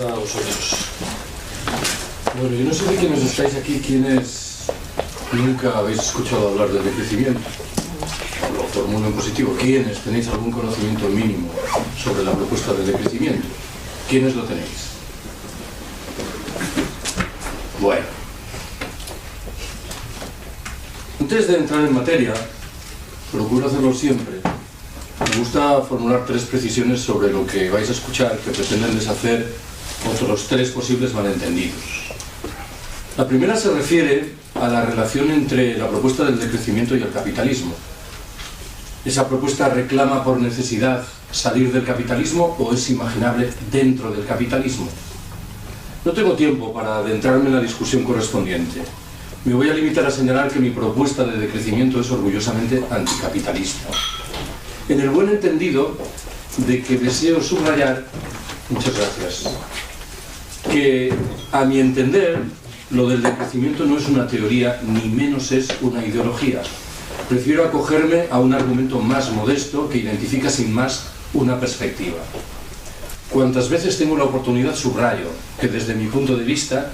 a vosotros. Bueno, yo no sé de quiénes estáis aquí, quienes nunca habéis escuchado hablar del decrecimiento. Lo formulo en positivo. ¿Quiénes tenéis algún conocimiento mínimo sobre la propuesta del decrecimiento? ¿Quiénes lo tenéis? Bueno. Antes de entrar en materia, procuro hacerlo siempre. Me gusta formular 3 precisiones sobre lo que vais a escuchar que pretenden deshacer otros 3 posibles malentendidos. La primera se refiere a la relación entre la propuesta del decrecimiento y el capitalismo. ¿Esa propuesta reclama por necesidad salir del capitalismo o es imaginable dentro del capitalismo? No tengo tiempo para adentrarme en la discusión correspondiente. Me voy a limitar a señalar que mi propuesta de decrecimiento es orgullosamente anticapitalista. En el buen entendido de que deseo subrayar, muchas gracias, que a mi entender lo del decrecimiento no es una teoría ni menos es una ideología. Prefiero acogerme a un argumento más modesto que identifica sin más una perspectiva. Cuantas veces tengo la oportunidad subrayo que desde mi punto de vista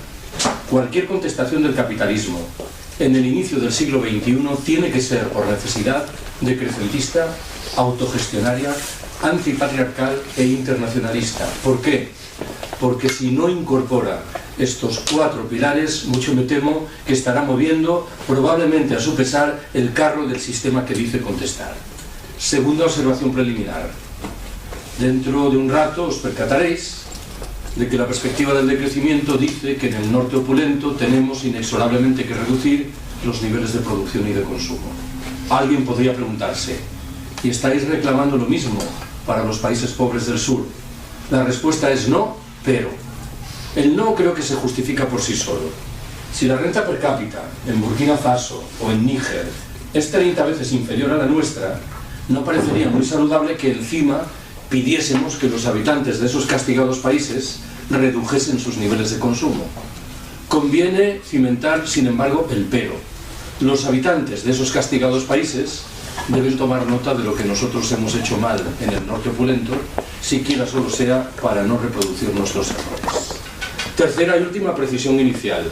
cualquier contestación del capitalismo en el inicio del siglo XXI tiene que ser por necesidad decrecentista, autogestionaria, antipatriarcal e internacionalista. ¿Por qué? Porque si no incorpora estos 4 pilares, mucho me temo que estará moviendo, probablemente a su pesar, el carro del sistema que dice contestar. Segunda observación preliminar. Dentro de un rato os percataréis de que la perspectiva del decrecimiento dice que en el norte opulento tenemos inexorablemente que reducir los niveles de producción y de consumo. Alguien podría preguntarse, ¿y estáis reclamando lo mismo para los países pobres del sur? La respuesta es no, pero el no creo que se justifica por sí solo. Si la renta per cápita en Burkina Faso o en Níger es 30 veces inferior a la nuestra, no parecería muy saludable que encima pidiésemos que los habitantes de esos castigados países redujesen sus niveles de consumo. Conviene cimentar, sin embargo, el pero. Los habitantes de esos castigados países deben tomar nota de lo que nosotros hemos hecho mal en el norte opulento, siquiera solo sea para no reproducir nuestros errores. Tercera y última precisión inicial.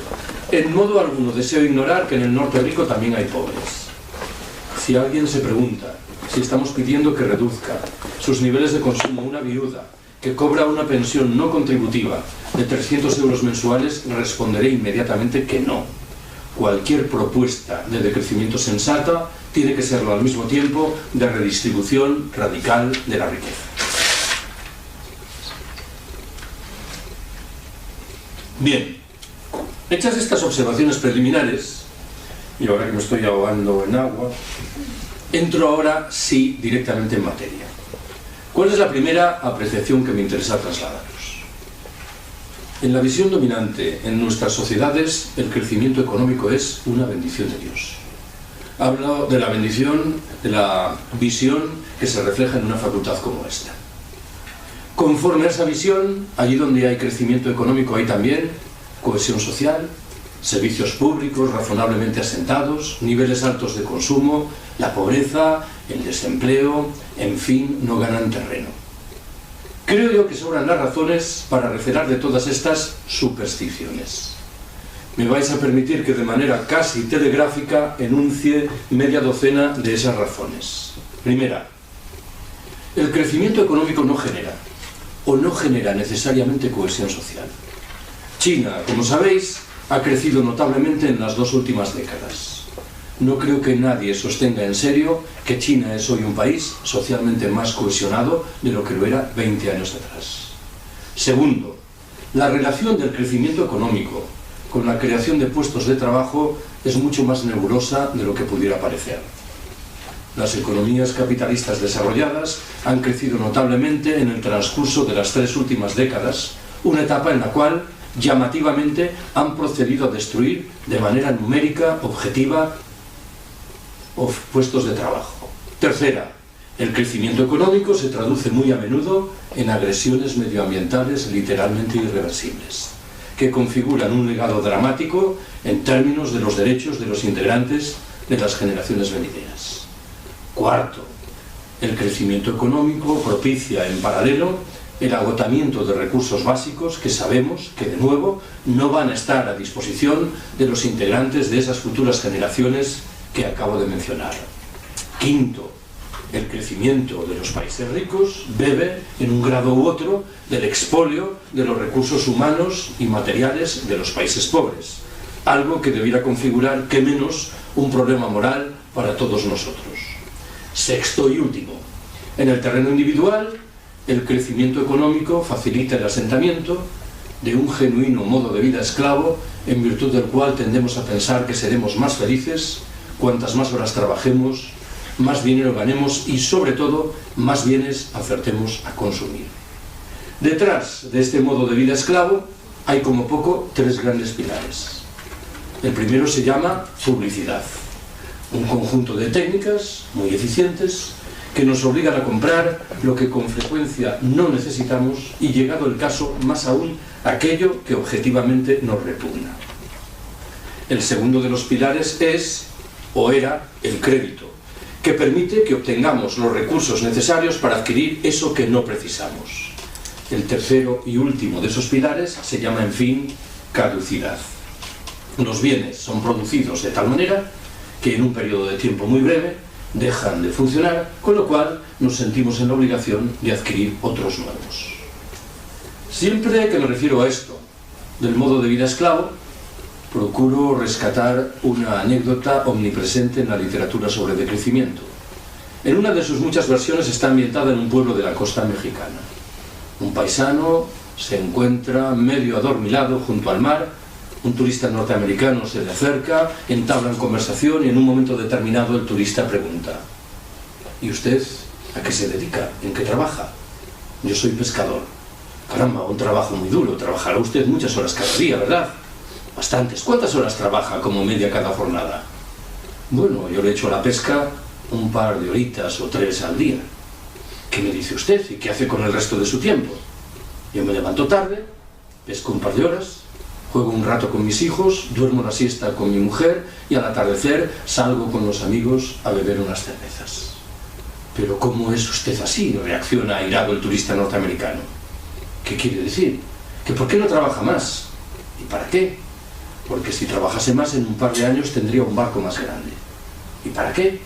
En modo alguno deseo ignorar que en el norte rico también hay pobres. Si alguien se pregunta si estamos pidiendo que reduzca sus niveles de consumo una viuda que cobra una pensión no contributiva de 300 euros mensuales, responderé inmediatamente que no. Cualquier propuesta de decrecimiento sensata tiene que serlo al mismo tiempo de redistribución radical de la riqueza. Bien, hechas estas observaciones preliminares, y ahora que me estoy ahogando en agua, entro ahora sí directamente en materia. ¿Cuál es la primera apreciación que me interesa trasladaros? En la visión dominante en nuestras sociedades, el crecimiento económico es una bendición de Dios. Hablo de la bendición, de la visión que se refleja en una facultad como esta. Conforme a esa visión, allí donde hay crecimiento económico hay también cohesión social, servicios públicos razonablemente asentados, niveles altos de consumo, la pobreza, el desempleo, en fin, no ganan terreno. Creo yo que sobran las razones para recelar de todas estas supersticiones. Me vais a permitir que de manera casi telegráfica enuncie media docena de esas razones. Primera, el crecimiento económico no genera, o no genera necesariamente cohesión social. China, como sabéis, ha crecido notablemente en las 2 últimas décadas. No creo que nadie sostenga en serio que China es hoy un país socialmente más cohesionado de lo que lo era 20 años atrás. Segundo, la relación del crecimiento económico con la creación de puestos de trabajo es mucho más nebulosa de lo que pudiera parecer. Las economías capitalistas desarrolladas han crecido notablemente en el transcurso de las 3 últimas décadas, una etapa en la cual llamativamente han procedido a destruir de manera numérica, objetiva, puestos de trabajo. Tercera, el crecimiento económico se traduce muy a menudo en agresiones medioambientales literalmente irreversibles, que configuran un legado dramático en términos de los derechos de los integrantes de las generaciones venideras. Cuarto, el crecimiento económico propicia en paralelo el agotamiento de recursos básicos que sabemos que, de nuevo, no van a estar a disposición de los integrantes de esas futuras generaciones que acabo de mencionar. Quinto, el crecimiento de los países ricos bebe, en un grado u otro, del expolio de los recursos humanos y materiales de los países pobres, algo que debiera configurar, qué menos, un problema moral para todos nosotros. Sexto y último, en el terreno individual, el crecimiento económico facilita el asentamiento de un genuino modo de vida esclavo, en virtud del cual tendemos a pensar que seremos más felices cuantas más horas trabajemos, más dinero ganemos y, sobre todo, más bienes acertemos a consumir. Detrás de este modo de vida esclavo hay como poco tres grandes pilares. El primero se llama publicidad, un conjunto de técnicas muy eficientes que nos obligan a comprar lo que con frecuencia no necesitamos y, llegado el caso, más aún, aquello que objetivamente nos repugna. El segundo de los pilares es, o era, el crédito, que permite que obtengamos los recursos necesarios para adquirir eso que no precisamos. El tercero y último de esos pilares se llama, en fin, caducidad. Los bienes son producidos de tal manera que en un periodo de tiempo muy breve dejan de funcionar, con lo cual nos sentimos en la obligación de adquirir otros nuevos. Siempre que me refiero a esto del modo de vida esclavo, procuro rescatar una anécdota omnipresente en la literatura sobre decrecimiento. En una de sus muchas versiones está ambientada en un pueblo de la costa mexicana. Un paisano se encuentra medio adormilado junto al mar, un turista norteamericano se le acerca, entablan conversación y en un momento determinado el turista pregunta: ¿y usted a qué se dedica? ¿En qué trabaja? Yo soy pescador. Caramba, un trabajo muy duro. Trabajará usted muchas horas cada día, ¿verdad? Bastantes. ¿Cuántas horas trabaja como media cada jornada? Bueno, yo le echo a la pesca un par de horitas o 3 al día. ¿Qué me dice usted? ¿Y qué hace con el resto de su tiempo? Yo me levanto tarde, pesco un par de horas, juego un rato con mis hijos, duermo la siesta con mi mujer y al atardecer salgo con los amigos a beber unas cervezas. ¿Pero cómo es usted así?, reacciona airado el turista norteamericano. ¿Qué quiere decir? ¿Que por qué no trabaja más? ¿Y para qué? Porque si trabajase más, en un par de años tendría un barco más grande. ¿Y para qué?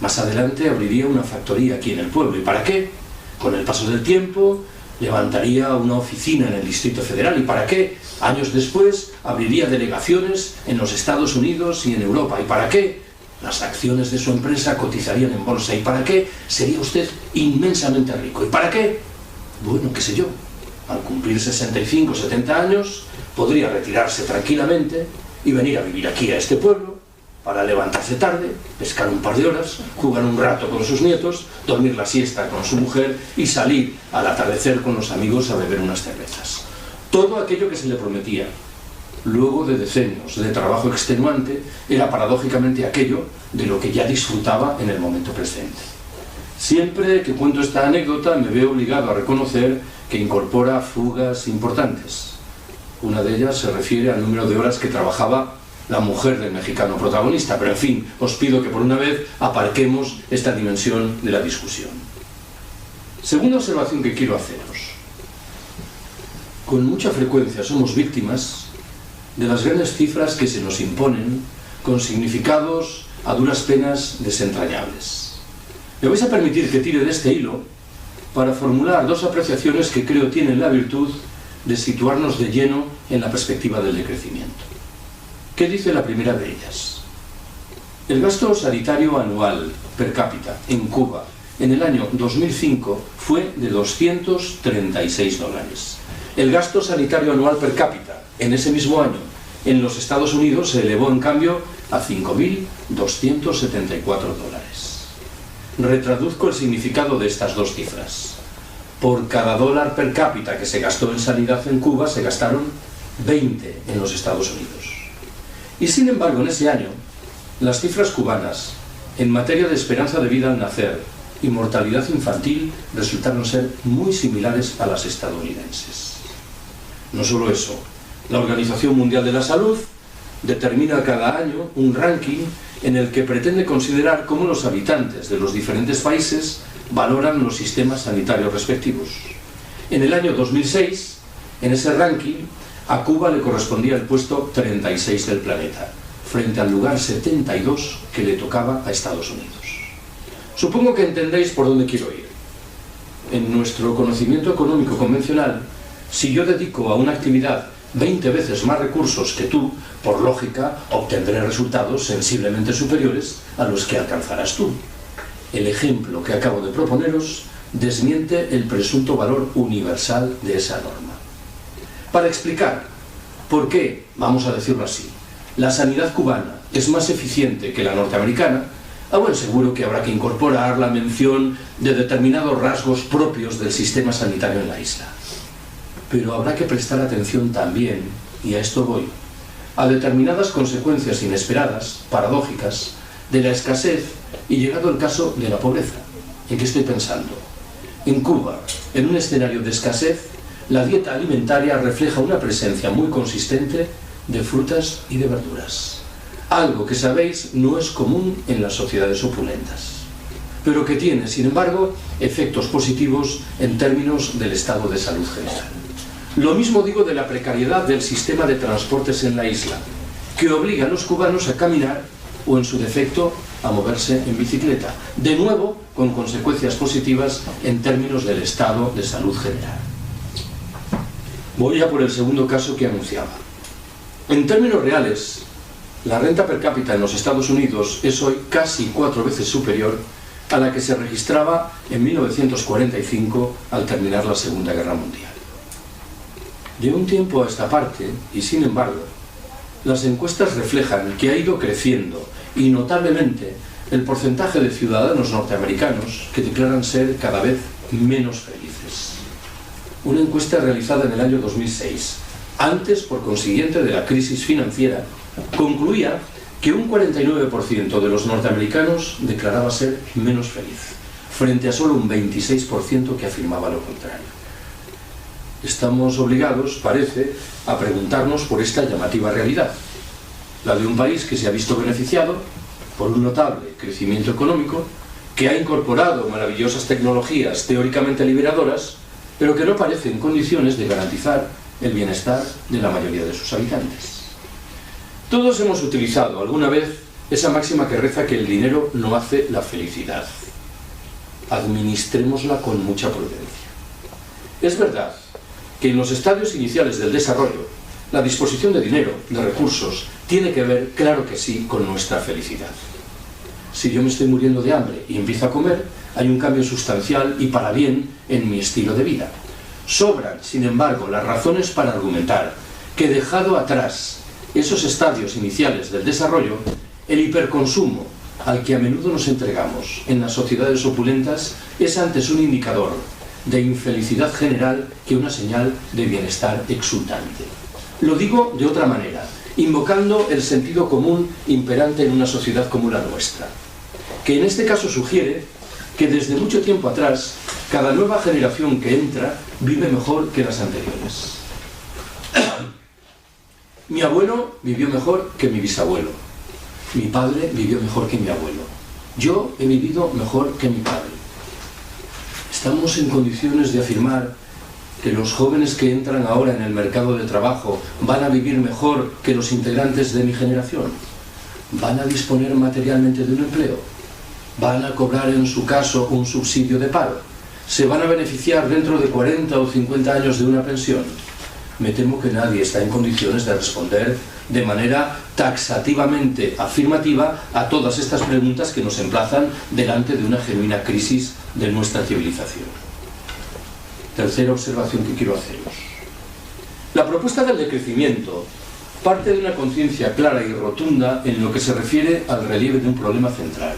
Más adelante abriría una factoría aquí en el pueblo. ¿Y para qué? Con el paso del tiempo levantaría una oficina en el Distrito Federal. ¿Y para qué? Años después abriría delegaciones en los Estados Unidos y en Europa. ¿Y para qué? Las acciones de su empresa cotizarían en bolsa. ¿Y para qué? Sería usted inmensamente rico. ¿Y para qué? Bueno, qué sé yo. Al cumplir 65 o 70 años podría retirarse tranquilamente y venir a vivir aquí a este pueblo para levantarse tarde, pescar un par de horas, jugar un rato con sus nietos, dormir la siesta con su mujer y salir al atardecer con los amigos a beber unas cervezas. Todo aquello que se le prometía, luego de decenios de trabajo extenuante, era paradójicamente aquello de lo que ya disfrutaba en el momento presente. Siempre que cuento esta anécdota me veo obligado a reconocer que incorpora fugas importantes. Una de ellas se refiere al número de horas que trabajaba la mujer del mexicano protagonista, pero en fin, os pido que por una vez aparquemos esta dimensión de la discusión. Segunda observación que quiero haceros. Con mucha frecuencia somos víctimas de las grandes cifras que se nos imponen con significados a duras penas desentrañables. Me vais a permitir que tire de este hilo para formular dos apreciaciones que creo tienen la virtud de situarnos de lleno en la perspectiva del decrecimiento. ¿Qué dice la primera de ellas? El gasto sanitario anual per cápita en Cuba en el año 2005 fue de $236. El gasto sanitario anual per cápita en ese mismo año en los Estados Unidos se elevó en cambio a $5.274. Retraduzco el significado de estas dos cifras. Por cada dólar per cápita que se gastó en sanidad en Cuba, se gastaron 20 en los Estados Unidos. Y sin embargo, en ese año, las cifras cubanas en materia de esperanza de vida al nacer y mortalidad infantil resultaron ser muy similares a las estadounidenses. No solo eso, la Organización Mundial de la Salud determina cada año un ranking en el que pretende considerar cómo los habitantes de los diferentes países valoran los sistemas sanitarios respectivos. En el año 2006, en ese ranking, a Cuba le correspondía el puesto 36 del planeta, frente al lugar 72 que le tocaba a Estados Unidos. Supongo que entendéis por dónde quiero ir. En nuestro conocimiento económico convencional, si yo dedico a una actividad 20 veces más recursos que tú, por lógica, obtendré resultados sensiblemente superiores a los que alcanzarás tú. El ejemplo que acabo de proponeros desmiente el presunto valor universal de esa norma. Para explicar por qué, vamos a decirlo así, la sanidad cubana es más eficiente que la norteamericana, a buen seguro que habrá que incorporar la mención de determinados rasgos propios del sistema sanitario en la isla. Pero habrá que prestar atención también, y a esto voy, a determinadas consecuencias inesperadas, paradójicas, de la escasez y, llegado el caso, de la pobreza. ¿En qué estoy pensando? En Cuba, en un escenario de escasez, la dieta alimentaria refleja una presencia muy consistente de frutas y de verduras. Algo que, sabéis, no es común en las sociedades opulentas, pero que tiene, sin embargo, efectos positivos en términos del estado de salud general. Lo mismo digo de la precariedad del sistema de transportes en la isla, que obliga a los cubanos a caminar o, en su defecto, a moverse en bicicleta, de nuevo con consecuencias positivas en términos del estado de salud general. Voy a por el segundo caso que anunciaba. En términos reales, la renta per cápita en los Estados Unidos es hoy casi 4 veces superior a la que se registraba en 1945 al terminar la Segunda Guerra Mundial. De un tiempo a esta parte, y sin embargo, las encuestas reflejan que ha ido creciendo y notablemente el porcentaje de ciudadanos norteamericanos que declaran ser cada vez menos felices. Una encuesta realizada en el año 2006, antes, por consiguiente, de la crisis financiera, concluía que un 49% de los norteamericanos declaraba ser menos feliz, frente a solo un 26% que afirmaba lo contrario. Estamos obligados, parece, a preguntarnos por esta llamativa realidad, la de un país que se ha visto beneficiado por un notable crecimiento económico, que ha incorporado maravillosas tecnologías teóricamente liberadoras, pero que no parece en condiciones de garantizar el bienestar de la mayoría de sus habitantes. Todos hemos utilizado alguna vez esa máxima que reza que el dinero no hace la felicidad. Administrémosla con mucha prudencia. Es verdad que en los estadios iniciales del desarrollo, la disposición de dinero, de recursos, tiene que ver, claro que sí, con nuestra felicidad. Si yo me estoy muriendo de hambre y empiezo a comer, hay un cambio sustancial y para bien en mi estilo de vida. Sobran, sin embargo, las razones para argumentar que, dejado atrás esos estadios iniciales del desarrollo, el hiperconsumo al que a menudo nos entregamos en las sociedades opulentas es antes un indicador de infelicidad general que una señal de bienestar exultante. Lo digo de otra manera, invocando el sentido común imperante en una sociedad como la nuestra, que en este caso sugiere que desde mucho tiempo atrás, cada nueva generación que entra vive mejor que las anteriores. Mi abuelo vivió mejor que mi bisabuelo, mi padre vivió mejor que mi abuelo, yo he vivido mejor que mi padre. ¿Estamos en condiciones de afirmar que los jóvenes que entran ahora en el mercado de trabajo van a vivir mejor que los integrantes de mi generación? ¿Van a disponer materialmente de un empleo? ¿Van a cobrar en su caso un subsidio de paro? ¿Se van a beneficiar dentro de 40 o 50 años de una pensión? Me temo que nadie está en condiciones de responder de manera taxativamente afirmativa a todas estas preguntas que nos emplazan delante de una genuina crisis de nuestra civilización. Tercera observación que quiero haceros. La propuesta del decrecimiento parte de una conciencia clara y rotunda en lo que se refiere al relieve de un problema central: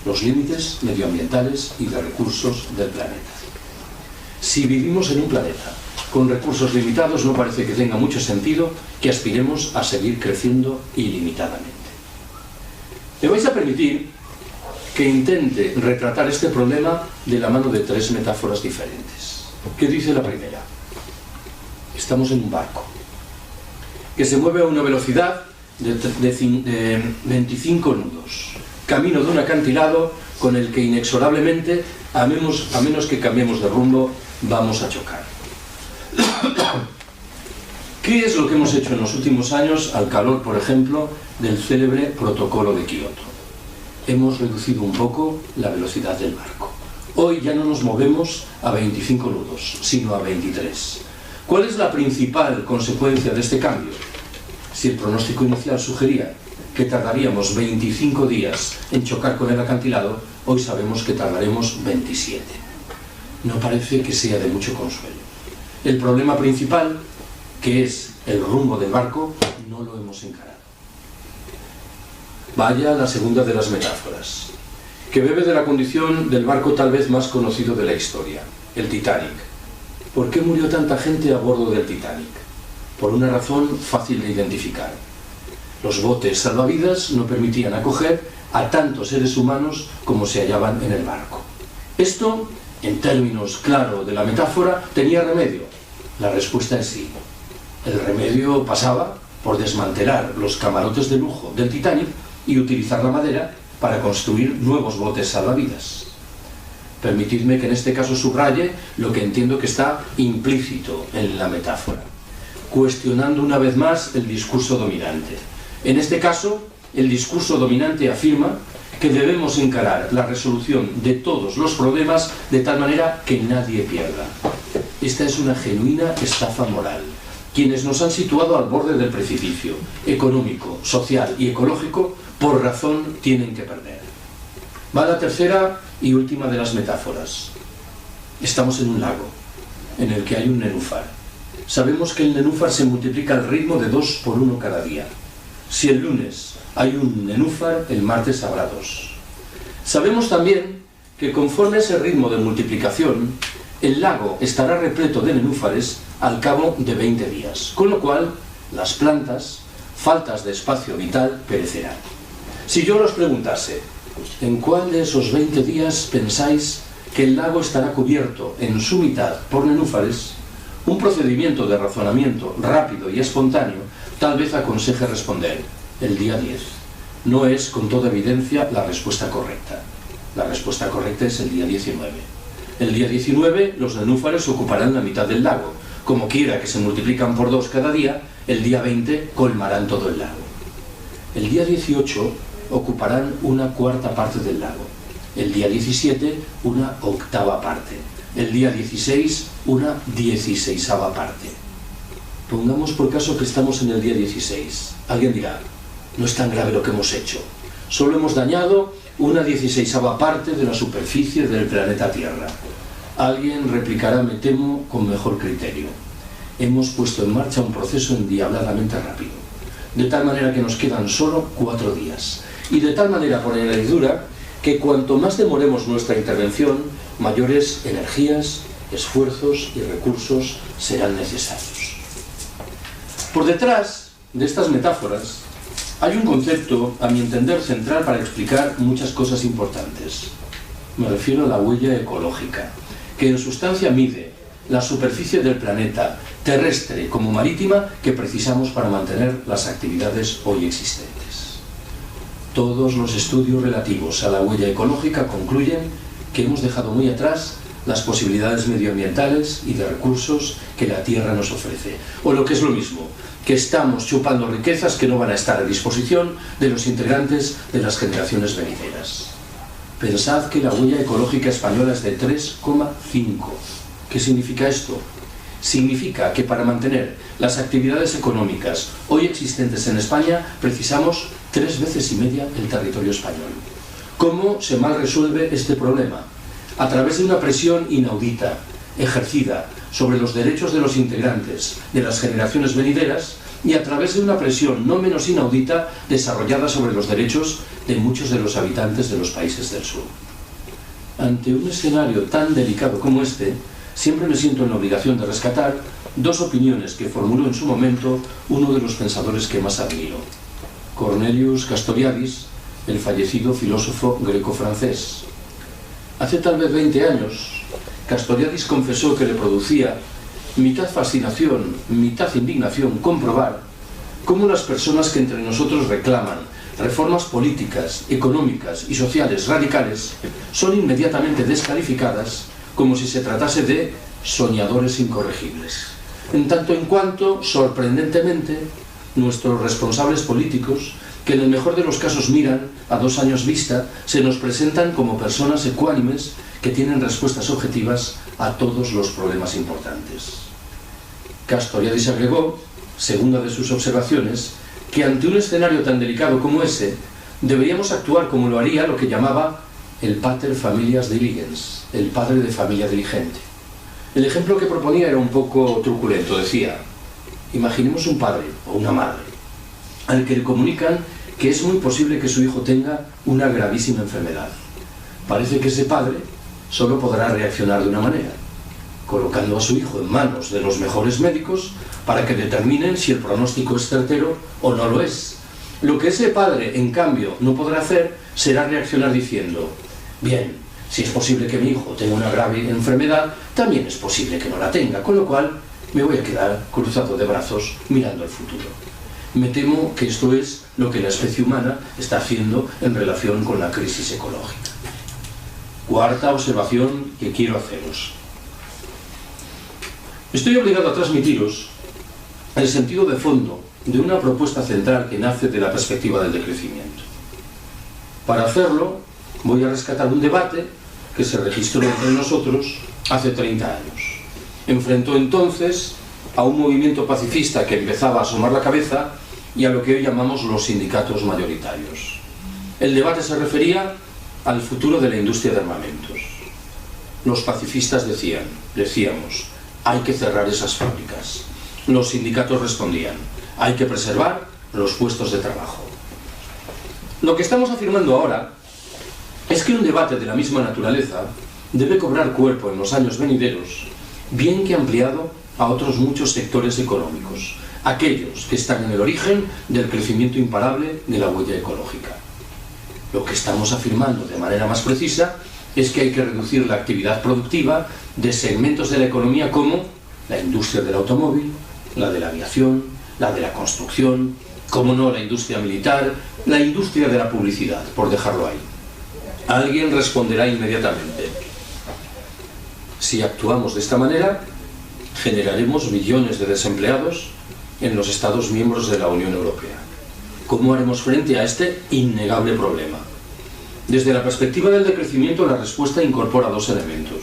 los límites medioambientales y de recursos del planeta. Si vivimos en un planeta con recursos limitados, no parece que tenga mucho sentido que aspiremos a seguir creciendo ilimitadamente. Me vais a permitir que intente retratar este problema de la mano de 3 metáforas diferentes. ¿Qué dice la primera? Estamos en un barco que se mueve a una velocidad de 25 nudos, camino de un acantilado con el que inexorablemente, a menos que cambiemos de rumbo, vamos a chocar. ¿Qué es lo que hemos hecho en los últimos años al calor, por ejemplo, del célebre Protocolo de Kioto? Hemos reducido un poco la velocidad del barco. Hoy ya no nos movemos a 25 nudos, sino a 23. ¿Cuál es la principal consecuencia de este cambio? Si el pronóstico inicial sugería que tardaríamos 25 días en chocar con el acantilado, hoy sabemos que tardaremos 27. No parece que sea de mucho consuelo. El problema principal, que es el rumbo del barco, no lo hemos encarado. Vaya la segunda de las metáforas, que bebe de la condición del barco tal vez más conocido de la historia, el Titanic. ¿Por qué murió tanta gente a bordo del Titanic? Por una razón fácil de identificar. Los botes salvavidas no permitían acoger a tantos seres humanos como se hallaban en el barco. Esto, en términos claros de la metáfora, tenía remedio. La respuesta es sí. El remedio pasaba por desmantelar los camarotes de lujo del Titanic y utilizar la madera para construir nuevos botes salvavidas. Permitidme que en este caso subraye lo que entiendo que está implícito en la metáfora, cuestionando una vez más el discurso dominante. En este caso, el discurso dominante afirma que debemos encarar la resolución de todos los problemas de tal manera que nadie pierda. Esta es una genuina estafa moral. Quienes nos han situado al borde del precipicio económico, social y ecológico, por razón tienen que perder. Va la tercera y última de las metáforas. Estamos en un lago, en el que hay un nenúfar. Sabemos que el nenúfar se multiplica al ritmo de 2 por 1 cada día. Si el lunes hay un nenúfar, el martes habrá 2. Sabemos también que conforme a ese ritmo de multiplicación, el lago estará repleto de nenúfares al cabo de 20 días, con lo cual las plantas, faltas de espacio vital, perecerán. Si yo os preguntase, ¿en cuál de esos 20 días pensáis que el lago estará cubierto en su mitad por nenúfares? Un procedimiento de razonamiento rápido y espontáneo tal vez aconseje responder el día 10. No es, con toda evidencia, la respuesta correcta. La respuesta correcta es el día 19. El día 19 los nenúfares ocuparán la mitad del lago. Como quiera que se multiplican por 2 cada día, el día 20 colmarán todo el lago. El día 18 ocuparán una cuarta parte del lago. El día 17 una octava parte. El día 16 una 16ª parte. Pongamos por caso que estamos en el día 16. Alguien dirá, no es tan grave lo que hemos hecho. Solo hemos dañado una 16ª parte de la superficie del planeta Tierra. Alguien replicará, me temo, con mejor criterio. Hemos puesto en marcha un proceso endiabladamente rápido, de tal manera que nos quedan solo 4 días, y de tal manera por añadidura que cuanto más demoremos nuestra intervención, mayores energías, esfuerzos y recursos serán necesarios. Por detrás de estas metáforas hay un concepto, a mi entender, central para explicar muchas cosas importantes. Me refiero a la huella ecológica, que en sustancia mide la superficie del planeta, terrestre como marítima, que precisamos para mantener las actividades hoy existentes. Todos los estudios relativos a la huella ecológica concluyen que hemos dejado muy atrás las posibilidades medioambientales y de recursos que la Tierra nos ofrece. O lo que es lo mismo, que estamos chupando riquezas que no van a estar a disposición de los integrantes de las generaciones venideras. Pensad que la huella ecológica española es de 3,5. ¿Qué significa esto? Significa que para mantener las actividades económicas hoy existentes en España precisamos 3,5 veces el territorio español. ¿Cómo se mal resuelve este problema? A través de una presión inaudita, ejercida sobre los derechos de los integrantes de las generaciones venideras y a través de una presión no menos inaudita desarrollada sobre los derechos de muchos de los habitantes de los países del sur. Ante un escenario tan delicado como este, siempre me siento en la obligación de rescatar 2 opiniones que formuló en su momento uno de los pensadores que más admiro, Cornelius Castoriadis, el fallecido filósofo greco-francés. Hace tal vez 20 años, Castoriadis confesó que le producía mitad fascinación, mitad indignación comprobar cómo las personas que entre nosotros reclaman reformas políticas, económicas y sociales radicales son inmediatamente descalificadas como si se tratase de soñadores incorregibles. En tanto en cuanto, sorprendentemente, nuestros responsables políticos, que en el mejor de los casos miran a 2 años vista, se nos presentan como personas ecuánimes que tienen respuestas objetivas a todos los problemas importantes. Castoriadis agregó, segunda de sus observaciones, que ante un escenario tan delicado como ese, deberíamos actuar como lo haría lo que llamaba el pater familias diligens, el padre de familia diligente. El ejemplo que proponía era un poco truculento. Decía, imaginemos un padre o una madre al que le comunican que es muy posible que su hijo tenga una gravísima enfermedad. Parece que ese padre solo podrá reaccionar de una manera, colocando a su hijo en manos de los mejores médicos para que determinen si el pronóstico es certero o no lo es. Lo que ese padre, en cambio, no podrá hacer será reaccionar diciendo, bien, si es posible que mi hijo tenga una grave enfermedad, también es posible que no la tenga, con lo cual me voy a quedar cruzado de brazos mirando al futuro. Me temo que esto es lo que la especie humana está haciendo en relación con la crisis ecológica. Cuarta observación que quiero haceros. Estoy obligado a transmitiros el sentido de fondo de una propuesta central que nace de la perspectiva del decrecimiento. Para hacerlo, voy a rescatar un debate que se registró entre nosotros hace 30 años. Enfrentó entonces a un movimiento pacifista que empezaba a asomar la cabeza y a lo que hoy llamamos los sindicatos mayoritarios. El debate se refería al futuro de la industria de armamentos. Los pacifistas decíamos, hay que cerrar esas fábricas. Los sindicatos respondían, hay que preservar los puestos de trabajo. Lo que estamos afirmando ahora es que un debate de la misma naturaleza debe cobrar cuerpo en los años venideros, bien que ampliado a otros muchos sectores económicos, aquellos que están en el origen del crecimiento imparable de la huella ecológica. Lo que estamos afirmando de manera más precisa es que hay que reducir la actividad productiva de segmentos de la economía como la industria del automóvil, la de la aviación, la de la construcción, como no la industria militar, la industria de la publicidad, por dejarlo ahí. Alguien responderá inmediatamente, si actuamos de esta manera, generaremos millones de desempleados en los Estados miembros de la Unión Europea. ¿Cómo haremos frente a este innegable problema? Desde la perspectiva del decrecimiento, la respuesta incorpora 2 elementos.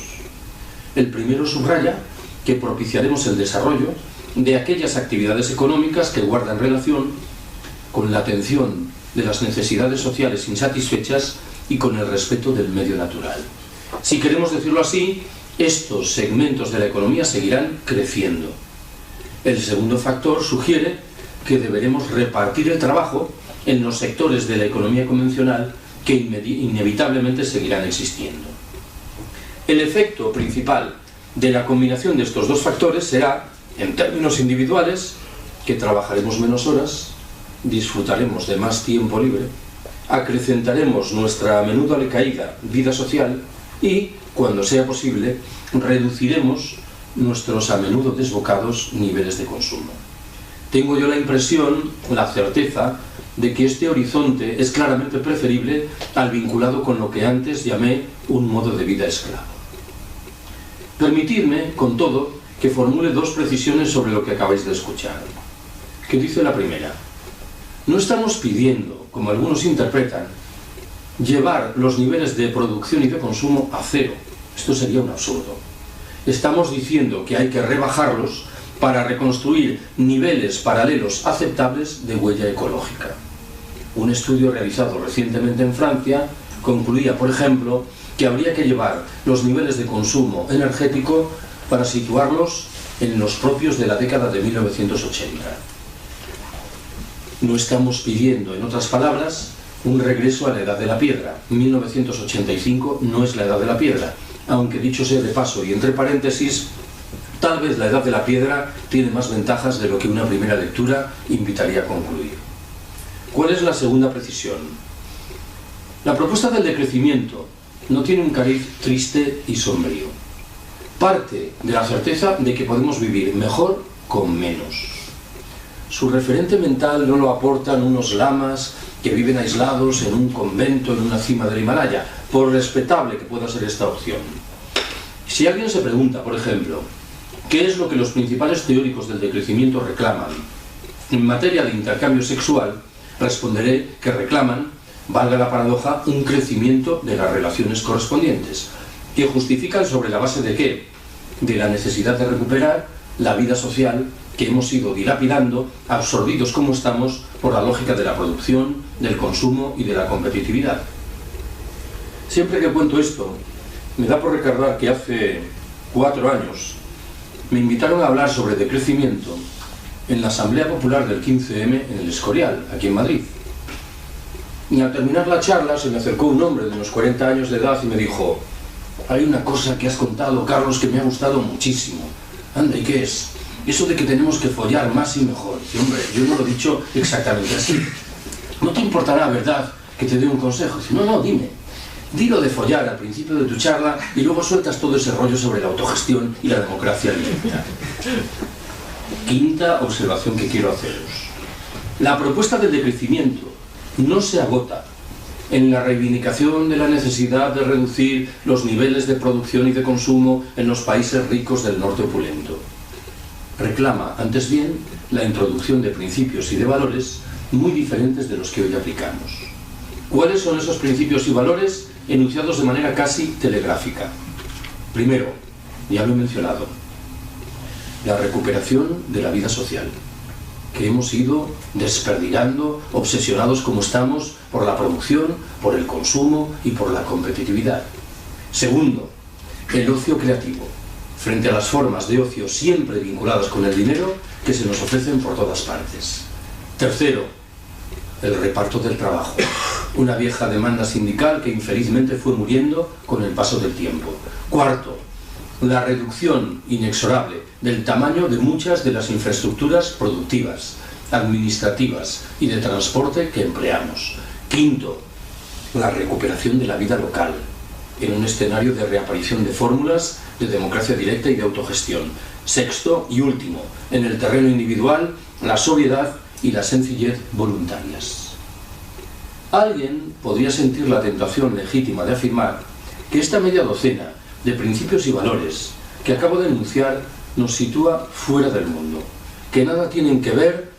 El primero subraya que propiciaremos el desarrollo de aquellas actividades económicas que guardan relación con la atención de las necesidades sociales insatisfechas y con el respeto del medio natural. Si queremos decirlo así, estos segmentos de la economía seguirán creciendo. El segundo factor sugiere que deberemos repartir el trabajo en los sectores de la economía convencional que inevitablemente seguirán existiendo. El efecto principal de la combinación de estos 2 factores será, en términos individuales, que trabajaremos menos horas, disfrutaremos de más tiempo libre, acrecentaremos nuestra a menudo decaída vida social y, cuando sea posible, reduciremos nuestros a menudo desbocados niveles de consumo. Tengo yo la impresión, la certeza, de que este horizonte es claramente preferible al vinculado con lo que antes llamé un modo de vida esclavo. Permitidme, con todo, que formule 2 precisiones sobre lo que acabáis de escuchar. ¿Qué dice la primera? No estamos pidiendo, como algunos interpretan, llevar los niveles de producción y de consumo a 0. Esto sería un absurdo. Estamos diciendo que hay que rebajarlos para reconstruir niveles paralelos aceptables de huella ecológica. Un estudio realizado recientemente en Francia concluía, por ejemplo, que habría que llevar los niveles de consumo energético para situarlos en los propios de la década de 1980. No estamos pidiendo, en otras palabras, un regreso a la edad de la piedra. 1985 no es la edad de la piedra, aunque dicho sea de paso y entre paréntesis, tal vez la edad de la piedra tiene más ventajas de lo que una primera lectura invitaría a concluir. ¿Cuál es la segunda precisión? La propuesta del decrecimiento no tiene un cariz triste y sombrío. Parte de la certeza de que podemos vivir mejor con menos. su referente mental no lo aportan unos lamas que viven aislados en un convento en una cima del Himalaya, por respetable que pueda ser esta opción. Si alguien se pregunta, por ejemplo, ¿qué es lo que los principales teóricos del decrecimiento reclaman en materia de intercambio sexual?, responderé que reclaman, valga la paradoja, un crecimiento de las relaciones correspondientes, que justifican sobre la base de ¿qué? De la necesidad de recuperar la vida social que hemos ido dilapidando, absorbidos como estamos por la lógica de la producción, del consumo y de la competitividad. Siempre que cuento esto, me da por recordar que hace 4 años me invitaron a hablar sobre decrecimiento en la Asamblea Popular del 15M en el Escorial, aquí en Madrid. Y al terminar la charla se me acercó un hombre de unos 40 años de edad y me dijo: hay una cosa que has contado, Carlos, que me ha gustado muchísimo. Anda, ¿y qué es? Eso de que tenemos que follar más y mejor. Y hombre, yo no lo he dicho exactamente así. ¿No te importará, verdad, que te dé un consejo? Dice, no, dime. Dilo de follar al principio de tu charla y luego sueltas todo ese rollo sobre la autogestión y la democracia alimentaria. Quinta observación que quiero haceros. La propuesta del decrecimiento no se agota en la reivindicación de la necesidad de reducir los niveles de producción y de consumo en los países ricos del norte opulento. Reclama, antes bien, la introducción de principios y de valores muy diferentes de los que hoy aplicamos. ¿Cuáles son esos principios y valores enunciados de manera casi telegráfica? Primero, ya lo he mencionado, la recuperación de la vida social, que hemos ido desperdigando, obsesionados como estamos por la producción, por el consumo y por la competitividad. Segundo, el ocio creativo, frente a las formas de ocio siempre vinculadas con el dinero que se nos ofrecen por todas partes. Tercero, el reparto del trabajo, una vieja demanda sindical que infelizmente fue muriendo con el paso del tiempo. Cuarto, la reducción inexorable del tamaño de muchas de las infraestructuras productivas, administrativas y de transporte que empleamos. Quinto, la recuperación de la vida local, en un escenario de reaparición de fórmulas de democracia directa y de autogestión. Sexto y último, en el terreno individual, la sobriedad y la sencillez voluntarias. Alguien podría sentir la tentación legítima de afirmar que esta media docena de principios y valores que acabo de enunciar nos sitúa fuera del mundo, que nada tienen que ver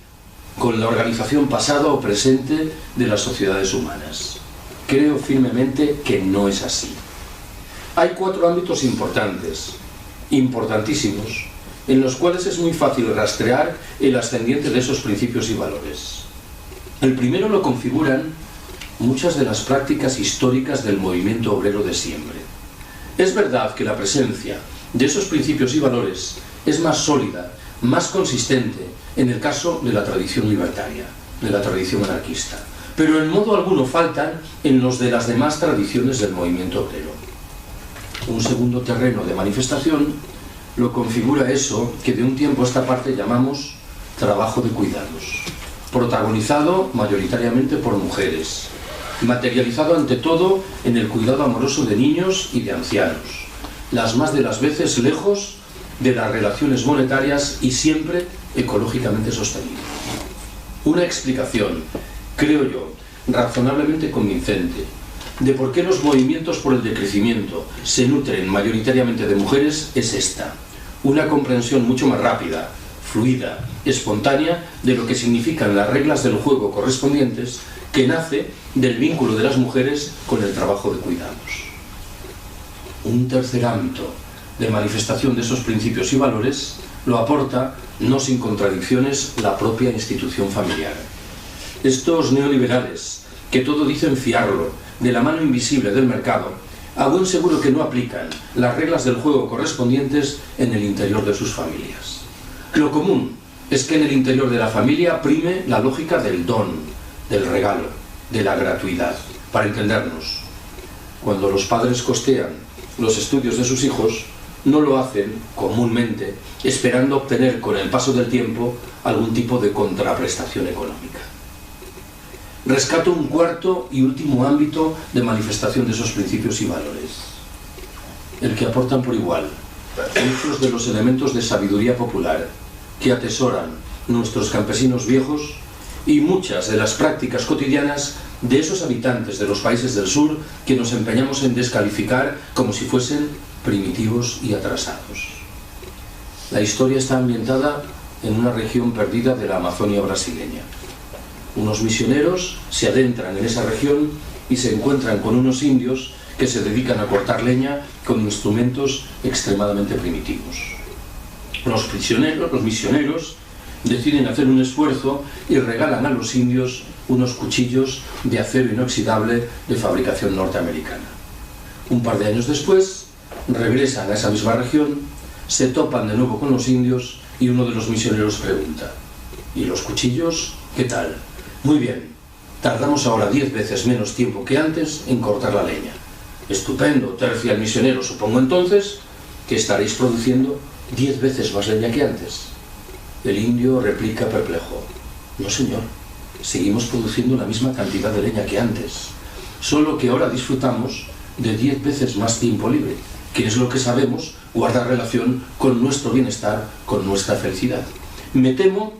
con la organización pasada o presente de las sociedades humanas. Creo firmemente que no es así. Hay 4 ámbitos importantísimos, en los cuales es muy fácil rastrear el ascendiente de esos principios y valores. El primero lo configuran muchas de las prácticas históricas del movimiento obrero de siempre. Es verdad que la presencia de esos principios y valores es más sólida, más consistente en el caso de la tradición libertaria, de la tradición anarquista, pero en modo alguno faltan en los de las demás tradiciones del movimiento obrero. Un segundo terreno de manifestación lo configura eso que de un tiempo a esta parte llamamos trabajo de cuidados, protagonizado mayoritariamente por mujeres, materializado ante todo en el cuidado amoroso de niños y de ancianos, las más de las veces lejos de las relaciones monetarias y siempre ecológicamente sostenible. Una explicación, creo yo, razonablemente convincente de por qué los movimientos por el decrecimiento se nutren mayoritariamente de mujeres es esta: una comprensión mucho más rápida, fluida, espontánea de lo que significan las reglas del juego correspondientes, que nace del vínculo de las mujeres con el trabajo de cuidados. Un tercer ámbito de manifestación de esos principios y valores lo aporta, no sin contradicciones, la propia institución familiar. Estos neoliberales, que todo dicen fiarlo de la mano invisible del mercado, a buen seguro que no aplican las reglas del juego correspondientes en el interior de sus familias. Lo común es que en el interior de la familia prime la lógica del don, del regalo, de la gratuidad. Para entendernos, cuando los padres costean los estudios de sus hijos, no lo hacen, comúnmente, esperando obtener con el paso del tiempo algún tipo de contraprestación económica. Rescato un cuarto y último ámbito de manifestación de esos principios y valores, el que aportan por igual muchos de los elementos de sabiduría popular que atesoran nuestros campesinos viejos y muchas de las prácticas cotidianas de esos habitantes de los países del sur que nos empeñamos en descalificar como si fuesen primitivos y atrasados. La historia está ambientada en una región perdida de la Amazonia brasileña. Unos misioneros se adentran en esa región y se encuentran con unos indios que se dedican a cortar leña con instrumentos extremadamente primitivos. Los misioneros deciden hacer un esfuerzo y regalan a los indios unos cuchillos de acero inoxidable de fabricación norteamericana. Un par de años después, regresan a esa misma región, se topan de nuevo con los indios y uno de los misioneros pregunta: ¿y los cuchillos qué tal? Muy bien, tardamos ahora 10 veces menos tiempo que antes en cortar la leña. Estupendo, tercia el misionero. Supongo entonces que estaréis produciendo 10 veces más leña que antes. El indio replica perplejo: no señor, seguimos produciendo la misma cantidad de leña que antes, solo que ahora disfrutamos de 10 veces más tiempo libre, que es lo que sabemos guarda relación con nuestro bienestar, con nuestra felicidad. Me temo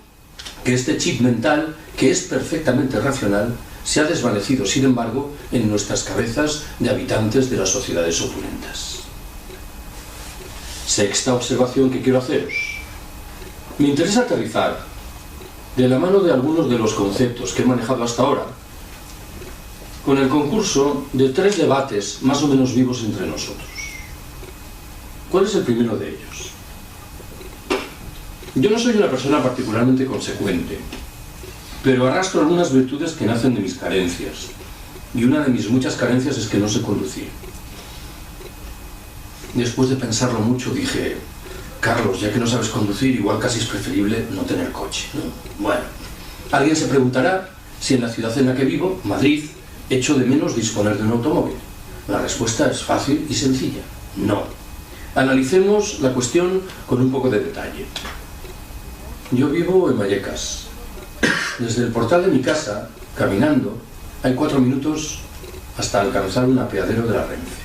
que este chip mental, que es perfectamente racional, se ha desvanecido, sin embargo, en nuestras cabezas de habitantes de las sociedades opulentas. Sexta observación que quiero haceros. Me interesa aterrizar, de la mano de algunos de los conceptos que he manejado hasta ahora, con el concurso de 3 debates más o menos vivos entre nosotros. ¿Cuál es el primero de ellos? Yo no soy una persona particularmente consecuente, pero arrastro algunas virtudes que nacen de mis carencias, y una de mis muchas carencias es que no sé conducir. Después de pensarlo mucho dije: Carlos, ya que no sabes conducir, igual casi es preferible no tener coche, ¿no? Bueno, alguien se preguntará si en la ciudad en la que vivo, Madrid, echo de menos disponer de un automóvil. La respuesta es fácil y sencilla: no. Analicemos la cuestión con un poco de detalle. Yo vivo en Vallecas. Desde el portal de mi casa, caminando, hay 4 minutos hasta alcanzar un apeadero de la Renfe.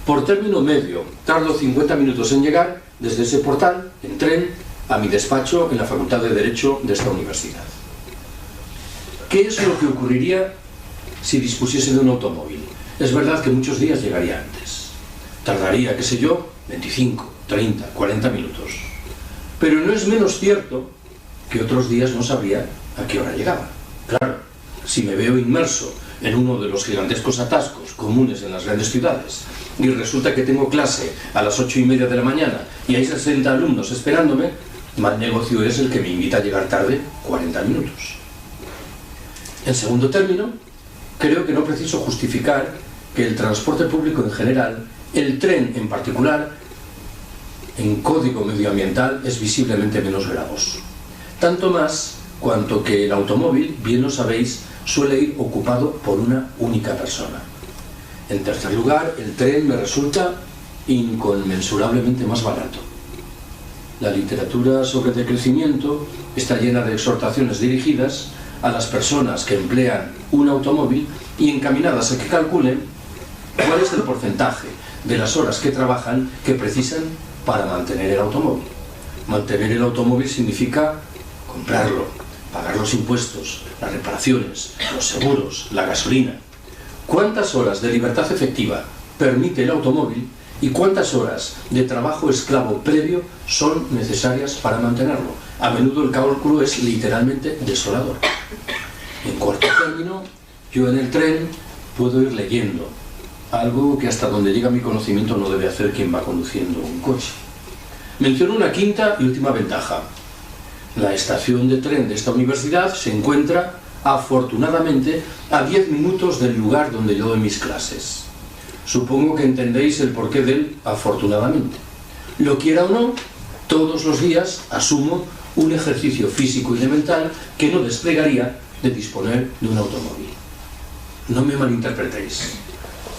Por término medio, tardo 50 minutos en llegar desde ese portal, en tren, a mi despacho en la Facultad de Derecho de esta universidad. ¿Qué es lo que ocurriría si dispusiese de un automóvil? Es verdad que muchos días llegaría antes. Tardaría, qué sé yo, 25, 30, 40 minutos. Pero no es menos cierto que otros días no sabría a qué hora llegaba. Claro, si me veo inmerso en uno de los gigantescos atascos comunes en las grandes ciudades y resulta que tengo clase a las 8:30 de la mañana y hay 60 alumnos esperándome, mal negocio es el que me invita a llegar tarde 40 minutos. En segundo término, creo que no preciso justificar que el transporte público en general, el tren en particular, en código medioambiental es visiblemente menos gravoso. Tanto más cuanto que el automóvil, bien lo sabéis, suele ir ocupado por una única persona. En tercer lugar, el tren me resulta inconmensurablemente más barato. La literatura sobre decrecimiento está llena de exhortaciones dirigidas a las personas que emplean un automóvil y encaminadas a que calculen cuál es el porcentaje de las horas que trabajan que precisan para mantener el automóvil. Mantener el automóvil significa comprarlo, pagar los impuestos, las reparaciones, los seguros, la gasolina. ¿Cuántas horas de libertad efectiva permite el automóvil y cuántas horas de trabajo esclavo previo son necesarias para mantenerlo? A menudo el cálculo es literalmente desolador. En cuarto término, yo en el tren puedo ir leyendo, algo que hasta donde llega mi conocimiento no debe hacer quien va conduciendo un coche. Menciono una quinta y última ventaja. La estación de tren de esta universidad se encuentra, afortunadamente, a 10 minutos del lugar donde yo doy mis clases. Supongo que entendéis el porqué del afortunadamente. Lo quiera o no, todos los días asumo un ejercicio físico y de mental que no desplegaría de disponer de un automóvil. No me malinterpretéis.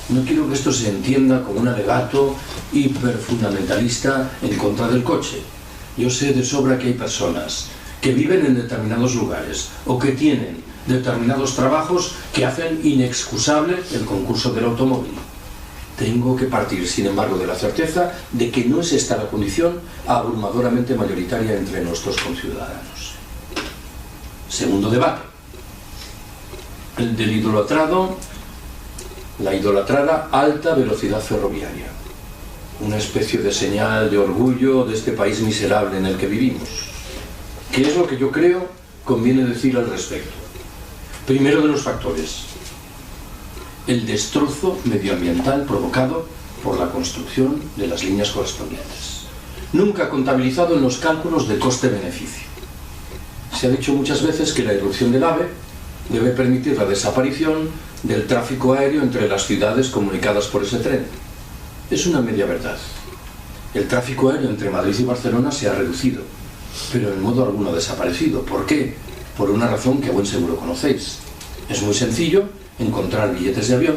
No quiero que esto se entienda como un alegato hiperfundamentalista en contra del coche. Yo sé de sobra que hay personas que viven en determinados lugares o que tienen determinados trabajos que hacen inexcusable el concurso del automóvil. Tengo que partir, sin embargo, de la certeza de que no es esta la condición abrumadoramente mayoritaria entre nuestros conciudadanos. Segundo debate, el del la idolatrada alta velocidad ferroviaria, una especie de señal de orgullo de este país miserable en el que vivimos. ¿Qué es lo que yo creo conviene decir al respecto? Primero de los factores, el destrozo medioambiental provocado por la construcción de las líneas correspondientes, nunca contabilizado en los cálculos de coste-beneficio. Se ha dicho muchas veces que la irrupción del AVE debe permitir la desaparición del tráfico aéreo entre las ciudades comunicadas por ese tren. Es una media verdad. El tráfico aéreo entre Madrid y Barcelona se ha reducido, pero en modo alguno desaparecido. ¿Por qué? Por una razón que a buen seguro conocéis. Es muy sencillo encontrar billetes de avión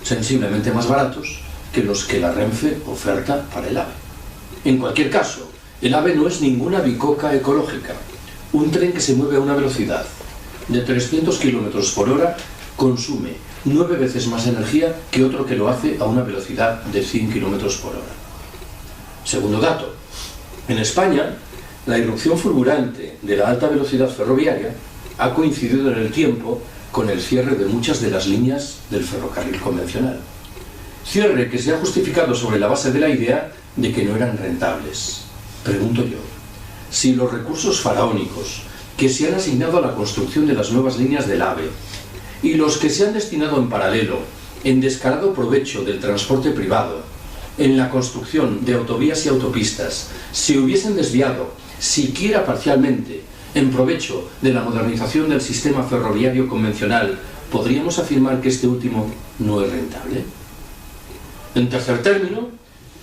sensiblemente más baratos que los que la Renfe oferta para el AVE. En cualquier caso, el AVE no es ninguna bicoca ecológica. Un tren que se mueve a una velocidad de 300 km por hora consume 9 veces más energía que otro que lo hace a una velocidad de 100 km por hora. Segundo dato, en España la irrupción fulgurante de la alta velocidad ferroviaria ha coincidido en el tiempo con el cierre de muchas de las líneas del ferrocarril convencional. Cierre que se ha justificado sobre la base de la idea de que no eran rentables. Pregunto yo, si los recursos faraónicos que se han asignado a la construcción de las nuevas líneas del AVE y los que se han destinado en paralelo en descarado provecho del transporte privado, en la construcción de autovías y autopistas, se hubiesen desviado, siquiera parcialmente, en provecho de la modernización del sistema ferroviario convencional, ¿podríamos afirmar que este último no es rentable? En tercer término,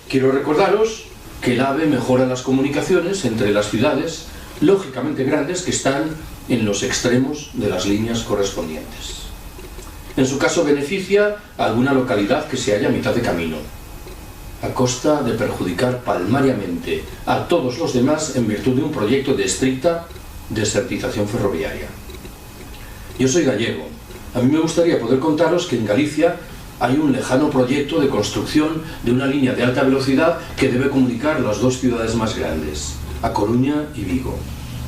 quiero recordaros que el AVE mejora las comunicaciones entre las ciudades, lógicamente grandes, que están en los extremos de las líneas correspondientes. En su caso beneficia a alguna localidad que se halla a mitad de camino, a costa de perjudicar palmariamente a todos los demás en virtud de un proyecto de estricta desertización ferroviaria. Yo soy gallego. A mí me gustaría poder contaros que en Galicia hay un lejano proyecto de construcción de una línea de alta velocidad que debe comunicar las dos ciudades más grandes, A Coruña y Vigo.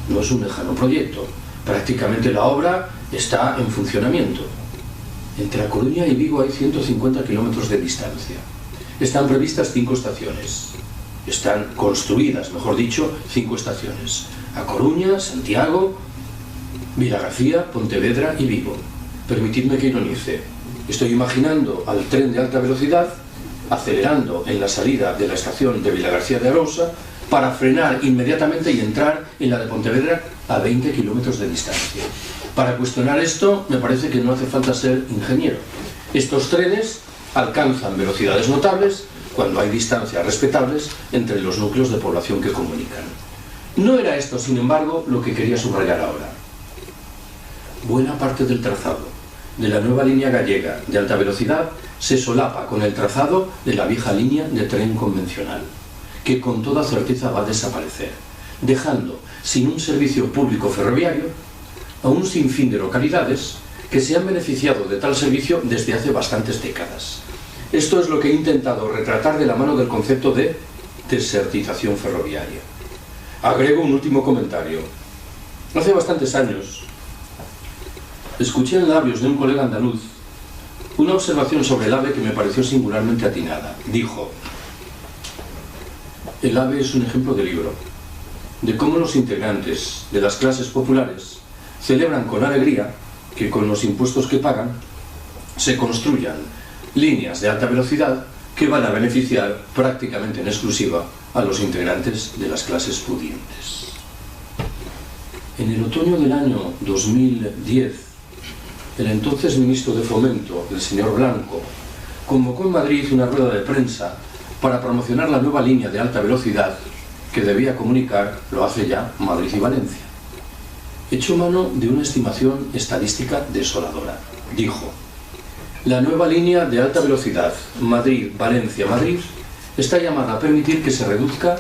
No es un lejano proyecto. Prácticamente la obra está en funcionamiento. Entre A Coruña y Vigo hay 150 kilómetros de distancia. Están previstas 5 estaciones. Están construidas, mejor dicho, 5 estaciones. A Coruña, Santiago, Vilagarcía, Pontevedra y Vigo. Permitidme que ironice. Estoy imaginando al tren de alta velocidad acelerando en la salida de la estación de Vilagarcía de Arousa para frenar inmediatamente y entrar en la de Pontevedra a 20 kilómetros de distancia. Para cuestionar esto, me parece que no hace falta ser ingeniero. Estos trenes alcanzan velocidades notables cuando hay distancias respetables entre los núcleos de población que comunican. No era esto, sin embargo, lo que quería subrayar ahora. Buena parte del trazado de la nueva línea gallega de alta velocidad se solapa con el trazado de la vieja línea de tren convencional, que con toda certeza va a desaparecer, dejando sin un servicio público ferroviario a un sinfín de localidades que se han beneficiado de tal servicio desde hace bastantes décadas. Esto es lo que he intentado retratar de la mano del concepto de desertización ferroviaria. Agrego un último comentario. Hace bastantes años escuché en labios de un colega andaluz una observación sobre el AVE que me pareció singularmente atinada. Dijo: el AVE es un ejemplo de libro, de cómo los integrantes de las clases populares celebran con alegría que con los impuestos que pagan se construyan líneas de alta velocidad que van a beneficiar prácticamente en exclusiva a los integrantes de las clases pudientes. En el otoño del año 2010, el entonces ministro de Fomento, el señor Blanco, convocó en Madrid una rueda de prensa para promocionar la nueva línea de alta velocidad que debía comunicar, lo hace ya, Madrid y Valencia. Echó mano de una estimación estadística desoladora. Dijo: la nueva línea de alta velocidad Madrid-Valencia-Madrid está llamada a permitir que se reduzca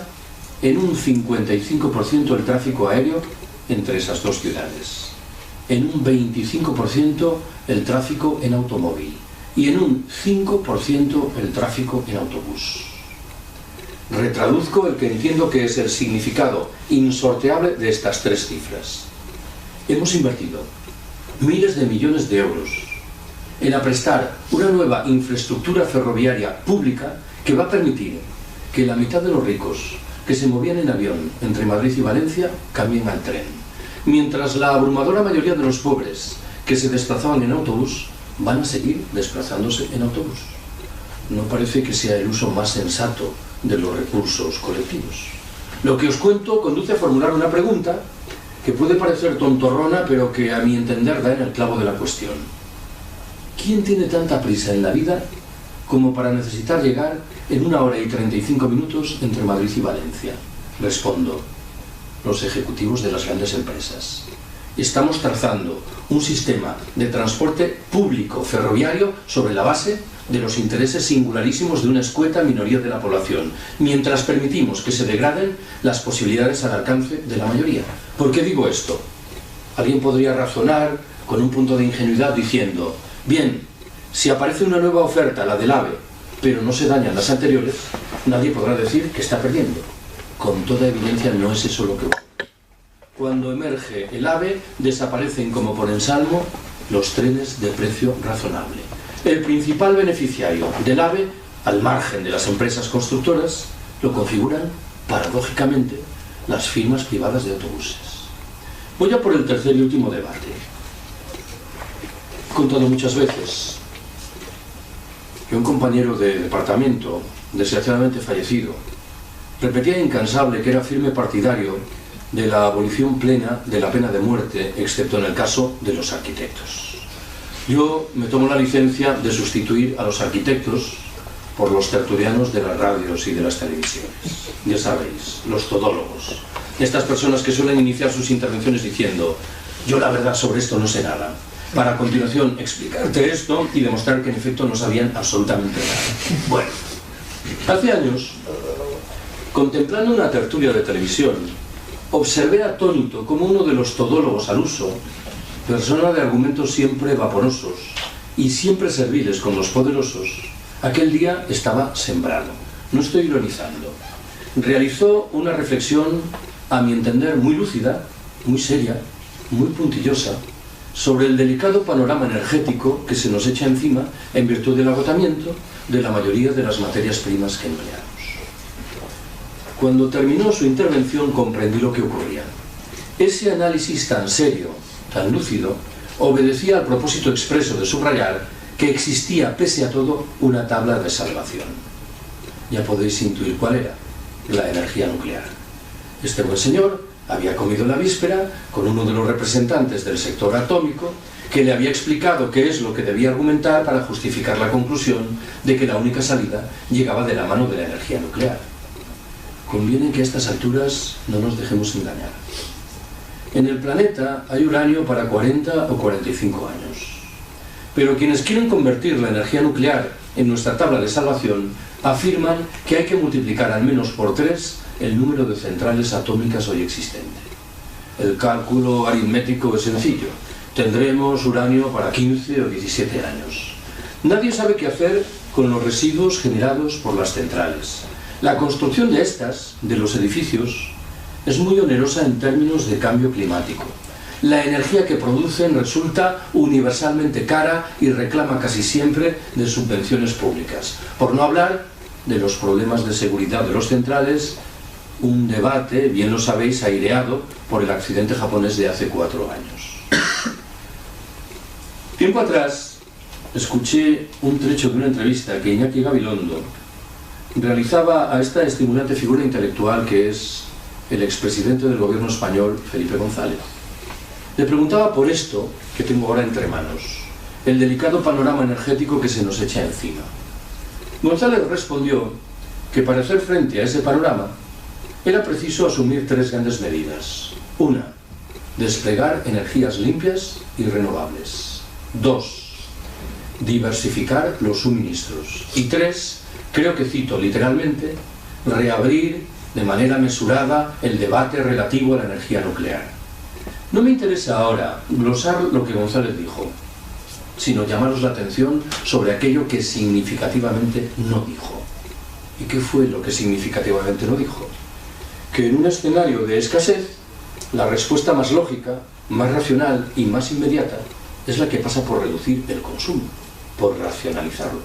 en un 55% el tráfico aéreo entre esas dos ciudades, en un 25% el tráfico en automóvil y en un 5% el tráfico en autobús. Retraduzco el que entiendo que es el significado insorteable de estas tres cifras. hemos invertido miles de millones de euros en aprestar una nueva infraestructura ferroviaria pública que va a permitir que la mitad de los ricos que se movían en avión entre Madrid y Valencia cambien al tren, mientras la abrumadora mayoría de los pobres que se desplazaban en autobús van a seguir desplazándose en autobús. No parece que sea el uso más sensato de los recursos colectivos. Lo que os cuento conduce a formular una pregunta que puede parecer tontorrona, pero que a mi entender da en el clavo de la cuestión. ¿Quién tiene tanta prisa en la vida como para necesitar llegar en 1 hora y 35 minutos entre Madrid y Valencia? Respondo, los ejecutivos de las grandes empresas. Estamos trazando un sistema de transporte público ferroviario sobre la base de los intereses singularísimos de una escueta minoría de la población, mientras permitimos que se degraden las posibilidades al alcance de la mayoría. ¿Por qué digo esto? Alguien podría razonar con un punto de ingenuidad diciendo, bien, si aparece una nueva oferta, la del AVE, pero no se dañan las anteriores, nadie podrá decir que está perdiendo. Con toda evidencia no es eso lo que ocurre. Cuando emerge el AVE, desaparecen como por ensalmo los trenes de precio razonable. El principal beneficiario del AVE, al margen de las empresas constructoras, lo configuran, paradójicamente, las firmas privadas de autobuses. Voy a por el tercer y último debate. He contado muchas veces que un compañero de departamento, desgraciadamente fallecido, repetía incansable que era firme partidario de la abolición plena de la pena de muerte, excepto en el caso de los arquitectos. Yo me tomo la licencia de sustituir a los arquitectos por los tertulianos de las radios y de las televisiones. Ya sabéis, los todólogos. Estas personas que suelen iniciar sus intervenciones diciendo, yo la verdad sobre esto no sé nada, para a continuación explicarte esto y demostrar que en efecto no sabían absolutamente nada. Bueno, hace años, contemplando una tertulia de televisión, observé atónito como uno de los todólogos al uso, persona de argumentos siempre vaporosos y siempre serviles con los poderosos, aquel día estaba sembrado. No estoy ironizando. Realizó una reflexión, a mi entender, muy lúcida, muy seria, muy puntillosa, sobre el delicado panorama energético que se nos echa encima en virtud del agotamiento de la mayoría de las materias primas que empleamos. Cuando terminó su intervención comprendí lo que ocurría. Ese análisis tan serio, tan lúcido, obedecía al propósito expreso de subrayar que existía, pese a todo, una tabla de salvación. Ya podéis intuir cuál era: la energía nuclear. Este buen señor había comido la víspera con uno de los representantes del sector atómico que le había explicado qué es lo que debía argumentar para justificar la conclusión de que la única salida llegaba de la mano de la energía nuclear. Conviene que a estas alturas no nos dejemos engañar. En el planeta hay uranio para 40 o 45 años. Pero quienes quieren convertir la energía nuclear en nuestra tabla de salvación afirman que hay que multiplicar al menos por 3 el número de centrales atómicas hoy existente. El cálculo aritmético es sencillo. Tendremos uranio para 15 o 17 años. Nadie sabe qué hacer con los residuos generados por las centrales. La construcción de estas, de los edificios, es muy onerosa en términos de cambio climático. La energía que producen resulta universalmente cara y reclama casi siempre de subvenciones públicas. Por no hablar de los problemas de seguridad de los centrales, un debate, bien lo sabéis, aireado por el accidente japonés de hace 4 años. Tiempo atrás escuché un trecho de una entrevista que Iñaki Gabilondo realizaba a esta estimulante figura intelectual que es el expresidente del gobierno español, Felipe González. Le preguntaba por esto que tengo ahora entre manos, el delicado panorama energético que se nos echa encima. González respondió que para hacer frente a ese panorama era preciso asumir 3 grandes medidas. 1. Desplegar energías limpias y renovables. 2. Diversificar los suministros. Y 3. Creo que cito literalmente, reabrir de manera mesurada el debate relativo a la energía nuclear. No me interesa ahora glosar lo que González dijo, sino llamaros la atención sobre aquello que significativamente no dijo. ¿Y qué fue lo que significativamente no dijo? Que en un escenario de escasez, la respuesta más lógica más racional y más inmediata es la que pasa por reducir el consumo, por racionalizarlo.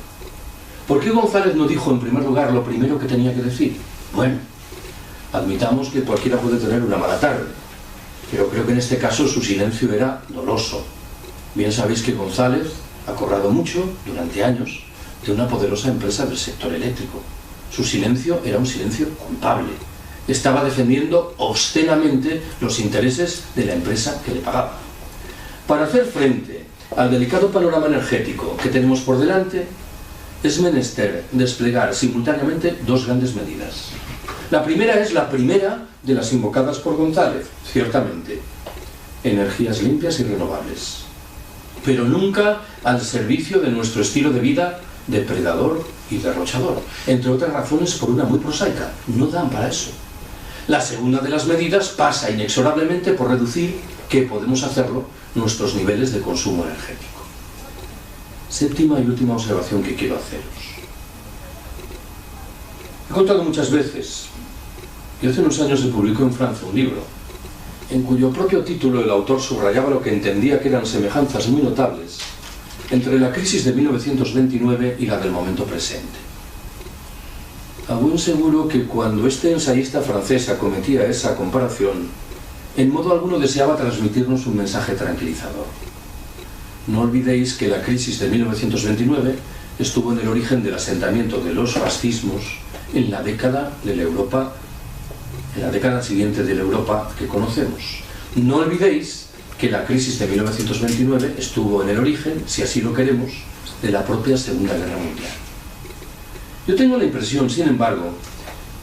¿Por qué González no dijo en primer lugar lo primero que tenía que decir? Bueno, admitamos que cualquiera puede tener una mala tarde, pero creo que en este caso su silencio era doloso. Bien sabéis que González ha cobrado mucho, durante años, de una poderosa empresa del sector eléctrico. Su silencio era un silencio culpable. Estaba defendiendo obscenamente los intereses de la empresa que le pagaba. Para hacer frente al delicado panorama energético que tenemos por delante, es menester desplegar simultáneamente dos grandes medidas. La primera es la primera de las invocadas por González, ciertamente: energías limpias y renovables, pero nunca al servicio de nuestro estilo de vida depredador y derrochador, entre otras razones por una muy prosaica: no dan para eso. La segunda de las medidas pasa inexorablemente por reducir, que podemos hacerlo, nuestros niveles de consumo energético. Séptima y última observación que quiero haceros. He contado muchas veces, y hace unos años se publicó en Francia un libro, en cuyo propio título el autor subrayaba lo que entendía que eran semejanzas muy notables entre la crisis de 1929 y la del momento presente. A buen seguro que cuando este ensayista francés acometía esa comparación, en modo alguno deseaba transmitirnos un mensaje tranquilizador. No olvidéis que la crisis de 1929 estuvo en el origen del asentamiento de los fascismos en la década siguiente de la Europa que conocemos. No olvidéis que la crisis de 1929 estuvo en el origen, si así lo queremos, de la propia Segunda Guerra Mundial. Yo tengo la impresión, sin embargo,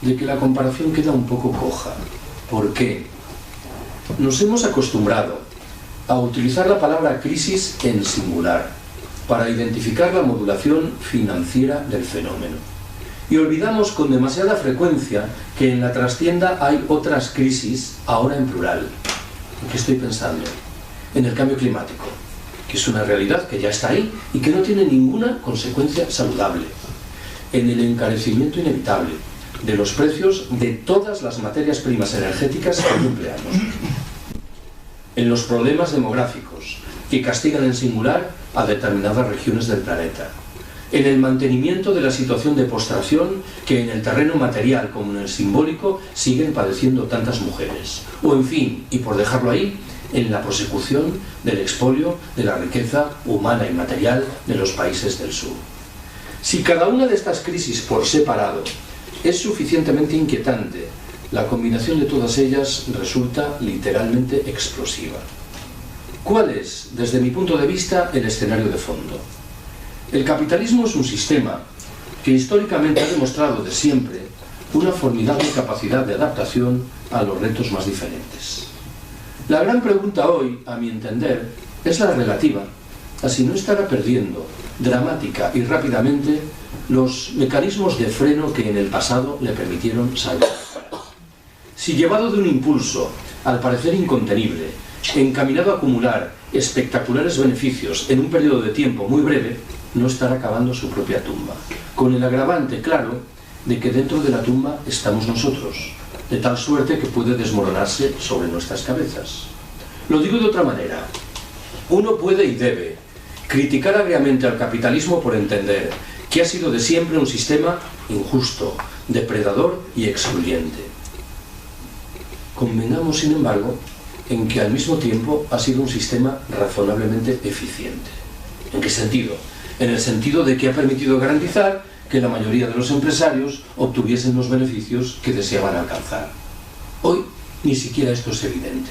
de que la comparación queda un poco coja. ¿Por qué? Nos hemos acostumbrado a utilizar la palabra crisis en singular para identificar la modulación financiera del fenómeno. Y olvidamos con demasiada frecuencia que en la trastienda hay otras crisis, ahora en plural. ¿En qué estoy pensando? En el cambio climático, que es una realidad que ya está ahí y que no tiene ninguna consecuencia saludable. En el encarecimiento inevitable de los precios de todas las materias primas energéticas que empleamos. En los problemas demográficos que castigan en singular a determinadas regiones del planeta. En el mantenimiento de la situación de postración que en el terreno material como en el simbólico siguen padeciendo tantas mujeres. O en fin, y por dejarlo ahí, en la prosecución del expolio de la riqueza humana y material de los países del sur. Si cada una de estas crisis por separado es suficientemente inquietante, la combinación de todas ellas resulta literalmente explosiva. ¿Cuál es, desde mi punto de vista, el escenario de fondo? El capitalismo es un sistema que históricamente ha demostrado de siempre una formidable capacidad de adaptación a los retos más diferentes. La gran pregunta hoy, a mi entender, es la relativa a si no estará perdiendo dramática y rápidamente los mecanismos de freno que en el pasado le permitieron salir afuera. Si llevado de un impulso, al parecer incontenible, encaminado a acumular espectaculares beneficios en un periodo de tiempo muy breve, no estará acabando su propia tumba, con el agravante, claro, de que dentro de la tumba estamos nosotros, de tal suerte que puede desmoronarse sobre nuestras cabezas. Lo digo de otra manera. Uno puede y debe criticar agriamente al capitalismo por entender que ha sido de siempre un sistema injusto, depredador y excluyente. Convengamos, sin embargo, en que al mismo tiempo ha sido un sistema razonablemente eficiente. ¿En qué sentido? En el sentido de que ha permitido garantizar que la mayoría de los empresarios obtuviesen los beneficios que deseaban alcanzar. Hoy ni siquiera esto es evidente.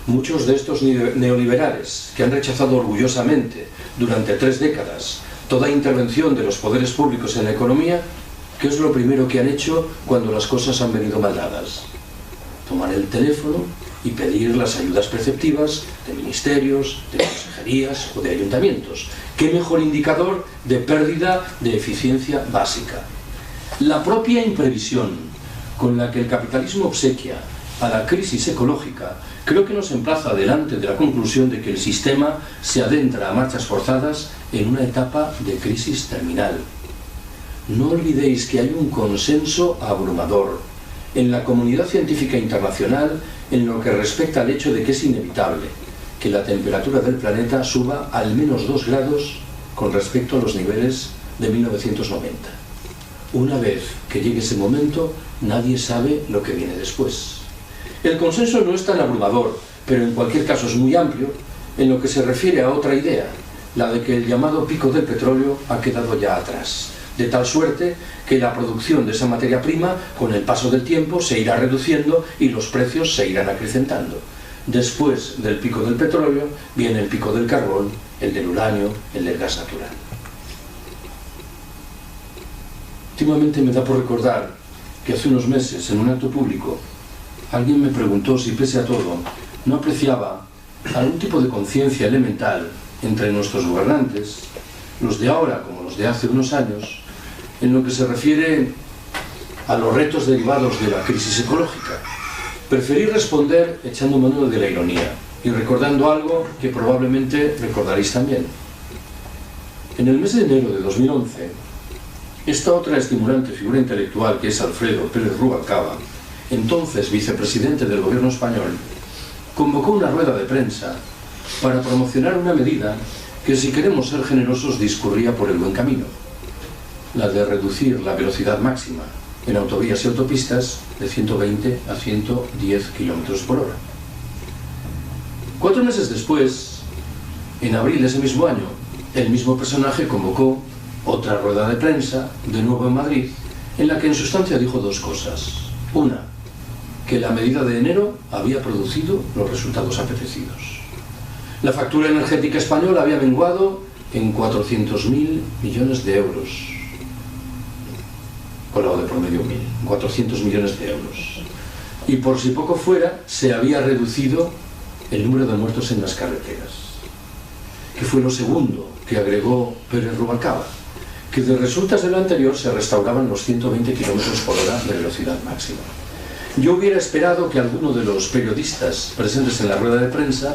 Muchos de estos neoliberales que han rechazado orgullosamente durante 3 décadas toda intervención de los poderes públicos en la economía, ¿qué es lo primero que han hecho cuando las cosas han venido mal dadas? Tomar el teléfono y pedir las ayudas preceptivas de ministerios, de consejerías o de ayuntamientos. ¿Qué mejor indicador de pérdida de eficiencia básica? La propia imprevisión con la que el capitalismo obsequia a la crisis ecológica creo que nos emplaza delante de la conclusión de que el sistema se adentra a marchas forzadas en una etapa de crisis terminal. No olvidéis que hay un consenso abrumador en la comunidad científica internacional en lo que respecta al hecho de que es inevitable que la temperatura del planeta suba al menos 2 grados con respecto a los niveles de 1990. Una vez que llegue ese momento, nadie sabe lo que viene después. El consenso no es tan abrumador, pero en cualquier caso es muy amplio en lo que se refiere a otra idea, la de que el llamado pico del petróleo ha quedado ya atrás, de tal suerte que la producción de esa materia prima, con el paso del tiempo, se irá reduciendo y los precios se irán acrecentando. Después del pico del petróleo viene el pico del carbón, el del uranio, el del gas natural. Últimamente me da por recordar que hace unos meses, en un acto público, alguien me preguntó si, pese a todo, no apreciaba algún tipo de conciencia elemental entre nuestros gobernantes, los de ahora como los de hace unos años, en lo que se refiere a los retos derivados de la crisis ecológica. Preferí responder echando mano de la ironía y recordando algo que probablemente recordaréis también. En el mes de enero de 2011, esta otra estimulante figura intelectual, que es Alfredo Pérez Rubalcaba, entonces vicepresidente del gobierno español, convocó una rueda de prensa para promocionar una medida que, si queremos ser generosos, discurría por el buen camino, la de reducir la velocidad máxima en autovías y autopistas de 120 a 110 km por hora. 4 meses después, en abril de ese mismo año, el mismo personaje convocó otra rueda de prensa, de nuevo en Madrid, en la que en sustancia dijo 2 cosas. Una, que la medida de enero había producido los resultados apetecidos. La factura energética española había menguado en 400.000 millones de euros. Colado de promedio 1.000, 400 millones de euros. Y por si poco fuera, se había reducido el número de muertos en las carreteras. Que fue lo segundo que agregó Pérez Rubalcaba, que de resultas de lo anterior se restauraban los 120 km por hora de velocidad máxima. Yo hubiera esperado que alguno de los periodistas presentes en la rueda de prensa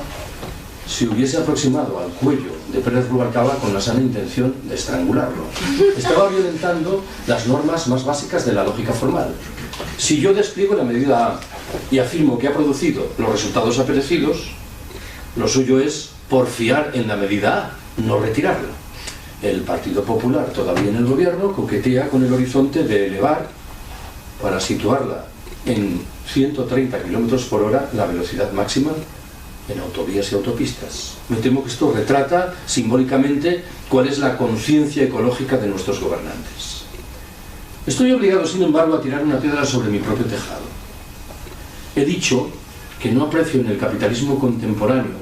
se hubiese aproximado al cuello de Pérez Rubalcaba con la sana intención de estrangularlo. Estaba violentando las normas más básicas de la lógica formal. Si yo despliego la medida A y afirmo que ha producido los resultados apetecidos, lo suyo es porfiar en la medida A, no retirarla. El Partido Popular, todavía en el gobierno, coquetea con el horizonte de elevar, para situarla en 130 km por hora, la velocidad máxima en autovías y autopistas. Me temo que esto retrata simbólicamente cuál es la conciencia ecológica de nuestros gobernantes. Estoy obligado, sin embargo, a tirar una piedra sobre mi propio tejado. He dicho que no aprecio en el capitalismo contemporáneo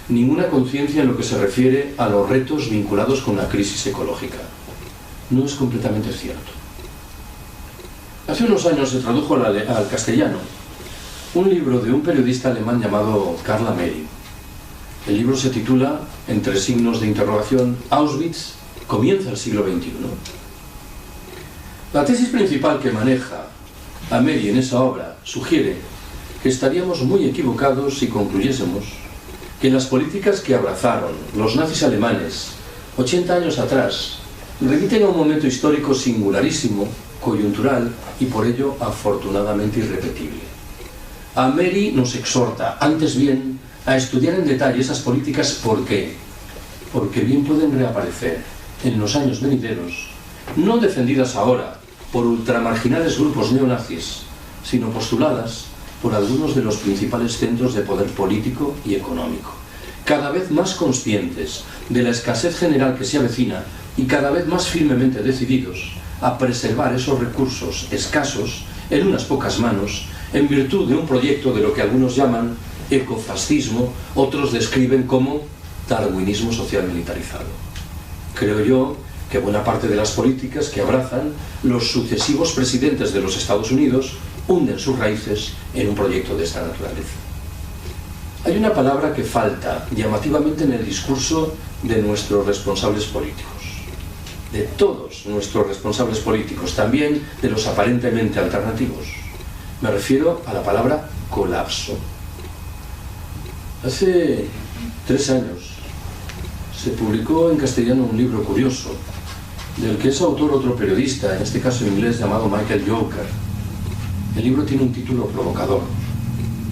ninguna conciencia en lo que se refiere a los retos vinculados con la crisis ecológica. No es completamente cierto. Hace unos años se tradujo al castellano un libro de un periodista alemán llamado Karl Ameri. El libro se titula, entre signos de interrogación, Auschwitz comienza el siglo XXI. La tesis principal que maneja Ameri en esa obra sugiere que estaríamos muy equivocados si concluyésemos que las políticas que abrazaron los nazis alemanes 80 años atrás remiten a un momento histórico singularísimo, coyuntural y por ello afortunadamente irrepetible. Ameri nos exhorta, antes bien, a estudiar en detalle esas políticas. ¿Por qué? Porque bien pueden reaparecer en los años venideros, no defendidas ahora por ultramarginales grupos neonazis, sino postuladas por algunos de los principales centros de poder político y económico, cada vez más conscientes de la escasez general que se avecina y cada vez más firmemente decididos a preservar esos recursos escasos en unas pocas manos, en virtud de un proyecto de lo que algunos llaman ecofascismo, otros describen como darwinismo social militarizado. Creo yo que buena parte de las políticas que abrazan los sucesivos presidentes de los Estados Unidos hunden sus raíces en un proyecto de esta naturaleza. Hay una palabra que falta llamativamente en el discurso de nuestros responsables políticos, de todos nuestros responsables políticos, también de los aparentemente alternativos. Me refiero a la palabra colapso. Hace 3 años se publicó en castellano un libro curioso, del que es autor otro periodista, en este caso inglés, llamado Michael Joker. El libro tiene un título provocador: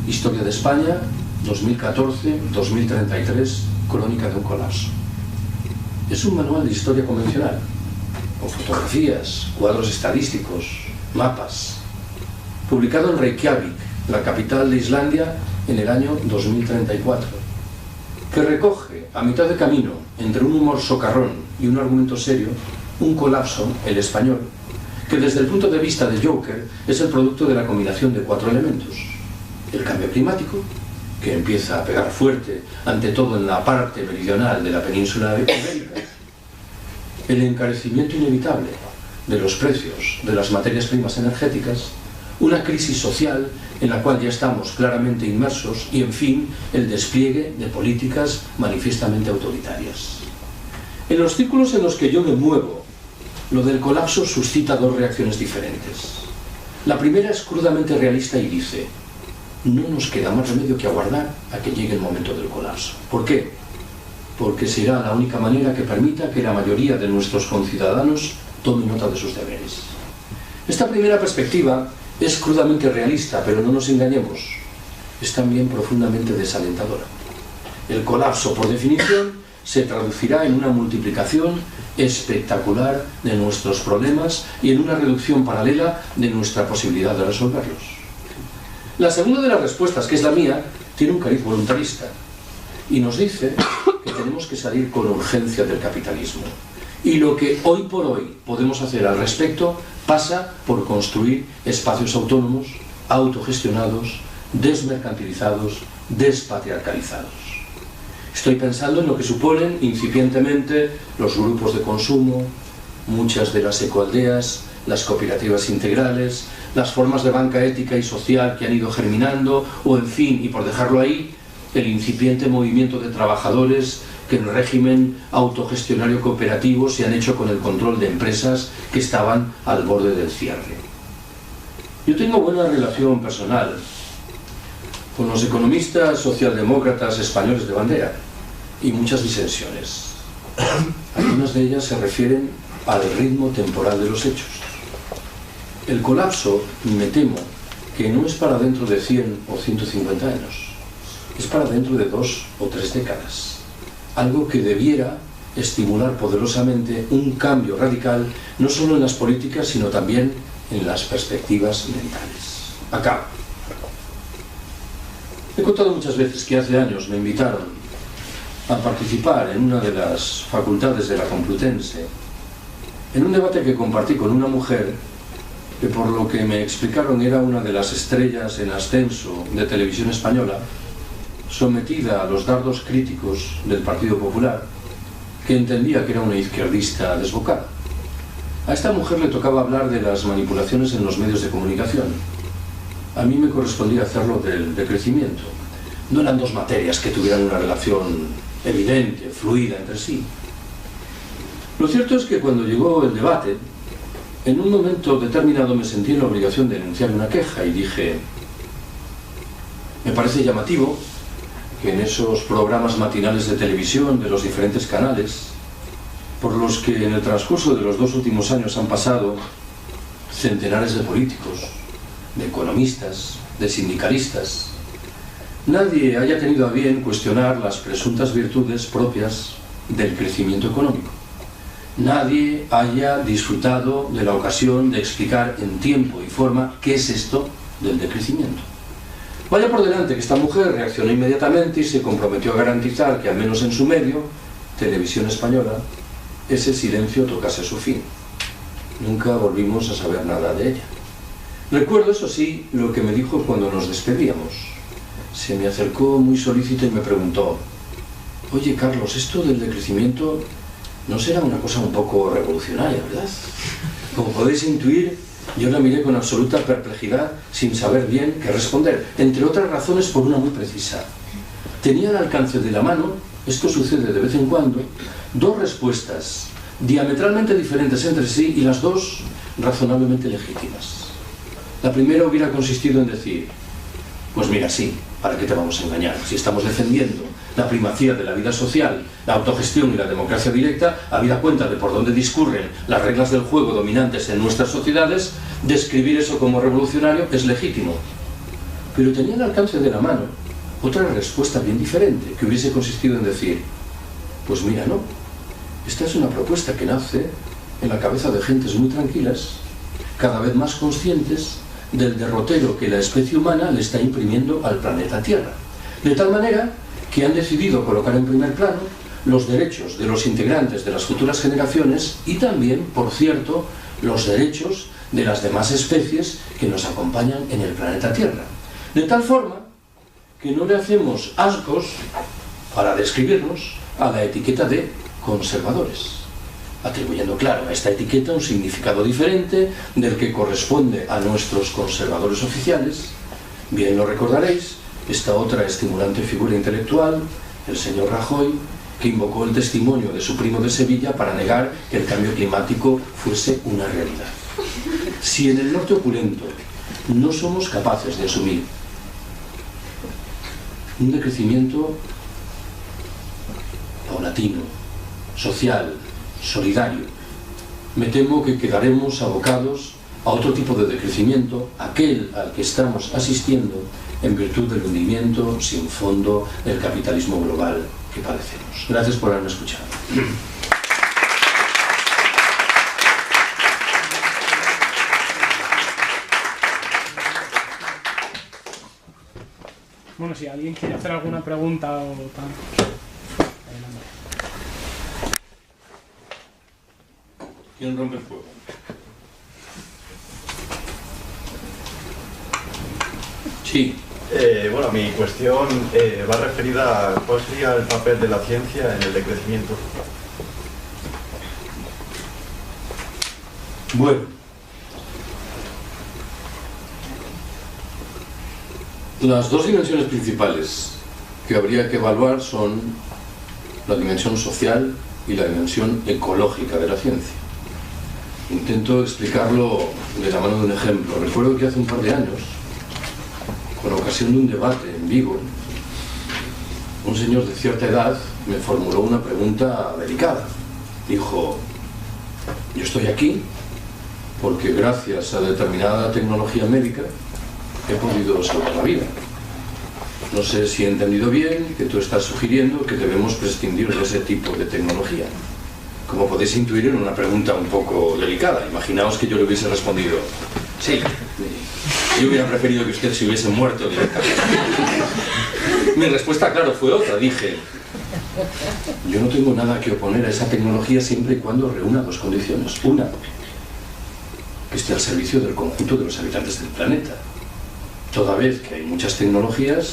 Historia de España, 2014-2033, crónica de un colapso. Es un manual de historia convencional, con fotografías, cuadros estadísticos, mapas, publicado en Reykjavik, la capital de Islandia, en el año 2034, que recoge, a mitad de camino, entre un humor socarrón y un argumento serio, un colapso, el español, que desde el punto de vista de Joker es el producto de la combinación de 4 elementos: el cambio climático, que empieza a pegar fuerte, ante todo en la parte meridional de la península ibérica, el encarecimiento inevitable de los precios de las materias primas energéticas, una crisis social en la cual ya estamos claramente inmersos y, en fin, el despliegue de políticas manifiestamente autoritarias. En los círculos en los que yo me muevo, lo del colapso suscita 2 reacciones diferentes. La primera es crudamente realista y dice: no nos queda más remedio que aguardar a que llegue el momento del colapso. ¿Por qué? Porque será la única manera que permita que la mayoría de nuestros conciudadanos tome nota de sus deberes. Esta primera perspectiva es crudamente realista, pero no nos engañemos, es también profundamente desalentadora. El colapso, por definición, se traducirá en una multiplicación espectacular de nuestros problemas y en una reducción paralela de nuestra posibilidad de resolverlos. La segunda de las respuestas, que es la mía, tiene un cariz voluntarista y nos dice que tenemos que salir con urgencia del capitalismo. Y lo que hoy por hoy podemos hacer al respecto pasa por construir espacios autónomos, autogestionados, desmercantilizados, despatriarcalizados. Estoy pensando en lo que suponen incipientemente los grupos de consumo, muchas de las ecoaldeas, las cooperativas integrales, las formas de banca ética y social que han ido germinando, o en fin, y por dejarlo ahí, el incipiente movimiento de trabajadores que en régimen autogestionario cooperativo se han hecho con el control de empresas que estaban al borde del cierre. Yo tengo buena relación personal con los economistas socialdemócratas españoles de bandera y muchas disensiones. Algunas de ellas se refieren al ritmo temporal de los hechos. El colapso, me temo, que no es para dentro de 100 o 150 años, es para dentro de 2 o 3 décadas. Algo que debiera estimular poderosamente un cambio radical, no solo en las políticas, sino también en las perspectivas mentales. Acabo. He contado muchas veces que hace años me invitaron a participar en una de las facultades de la Complutense, en un debate que compartí con una mujer que, por lo que me explicaron, era una de las estrellas en ascenso de televisión española, sometida a los dardos críticos del Partido Popular, que entendía que era una izquierdista desbocada. A esta mujer le tocaba hablar de las manipulaciones en los medios de comunicación. A mí me correspondía hacerlo del decrecimiento. No eran 2 materias que tuvieran una relación evidente, fluida entre sí. Lo cierto es que cuando llegó el debate, en un momento determinado me sentí en la obligación de denunciar una queja y dije: me parece llamativo que en esos programas matinales de televisión de los diferentes canales, por los que en el transcurso de los 2 últimos años han pasado centenares de políticos, de economistas, de sindicalistas, nadie haya tenido a bien cuestionar las presuntas virtudes propias del crecimiento económico. Nadie haya disfrutado de la ocasión de explicar en tiempo y forma qué es esto del decrecimiento. Vaya por delante que esta mujer reaccionó inmediatamente y se comprometió a garantizar que, al menos en su medio, Televisión Española, ese silencio tocase su fin. Nunca volvimos a saber nada de ella. Recuerdo, eso sí, lo que me dijo cuando nos despedíamos. Se me acercó muy solícita y me preguntó: oye, Carlos, esto del decrecimiento no será una cosa un poco revolucionaria, ¿verdad? Como podéis intuir, yo la miré con absoluta perplejidad, sin saber bien qué responder, entre otras razones por una muy precisa. Tenía al alcance de la mano, esto sucede de vez en cuando, 2 respuestas diametralmente diferentes entre sí y las 2 razonablemente legítimas. La primera hubiera consistido en decir: pues mira, sí, ¿para qué te vamos a engañar? Si estamos defendiendo la primacía de la vida social, la autogestión y la democracia directa, habida cuenta de por dónde discurren las reglas del juego dominantes en nuestras sociedades, describir eso como revolucionario es legítimo. Pero tenía al alcance de la mano otra respuesta bien diferente, que hubiese consistido en decir: pues mira, no, esta es una propuesta que nace en la cabeza de gentes muy tranquilas, cada vez más conscientes del derrotero que la especie humana le está imprimiendo al planeta Tierra, de tal manera que han decidido colocar en primer plano los derechos de los integrantes de las futuras generaciones y también, por cierto, los derechos de las demás especies que nos acompañan en el planeta Tierra, de tal forma que no le hacemos ascos para describirnos a la etiqueta de conservadores, atribuyendo, claro, a esta etiqueta un significado diferente del que corresponde a nuestros conservadores oficiales. Bien lo recordaréis, esta otra estimulante figura intelectual, el señor Rajoy, que invocó el testimonio de su primo de Sevilla para negar que el cambio climático fuese una realidad. Si en el norte opulento no somos capaces de asumir un decrecimiento paulatino, social, solidario, me temo que quedaremos abocados a otro tipo de decrecimiento, aquel al que estamos asistiendo en virtud del hundimiento sin fondo del capitalismo global que padecemos. Gracias por haberme escuchado. Bueno, si alguien quiere hacer alguna pregunta o tal. Adelante. ¿Quién rompe el fuego? Sí. Bueno, mi cuestión va referida a cuál sería el papel de la ciencia en el decrecimiento. Bueno, las dos dimensiones principales que habría que evaluar son la dimensión social y la dimensión ecológica de la ciencia. Intento explicarlo de la mano de un ejemplo. Recuerdo que hace un par de años, con ocasión de un debate en Vigo, un señor de cierta edad me formuló una pregunta delicada. Dijo: yo estoy aquí porque gracias a determinada tecnología médica he podido salvar la vida. No sé si he entendido bien que tú estás sugiriendo que debemos prescindir de ese tipo de tecnología. Como podéis intuir, era una pregunta un poco delicada. Imaginaos que yo le hubiese respondido: sí, yo hubiera preferido que usted se hubiese muerto directamente. Mi respuesta, claro, fue otra. Dije: yo no tengo nada que oponer a esa tecnología siempre y cuando reúna dos condiciones. Una, que esté al servicio del conjunto de los habitantes del planeta, toda vez que hay muchas tecnologías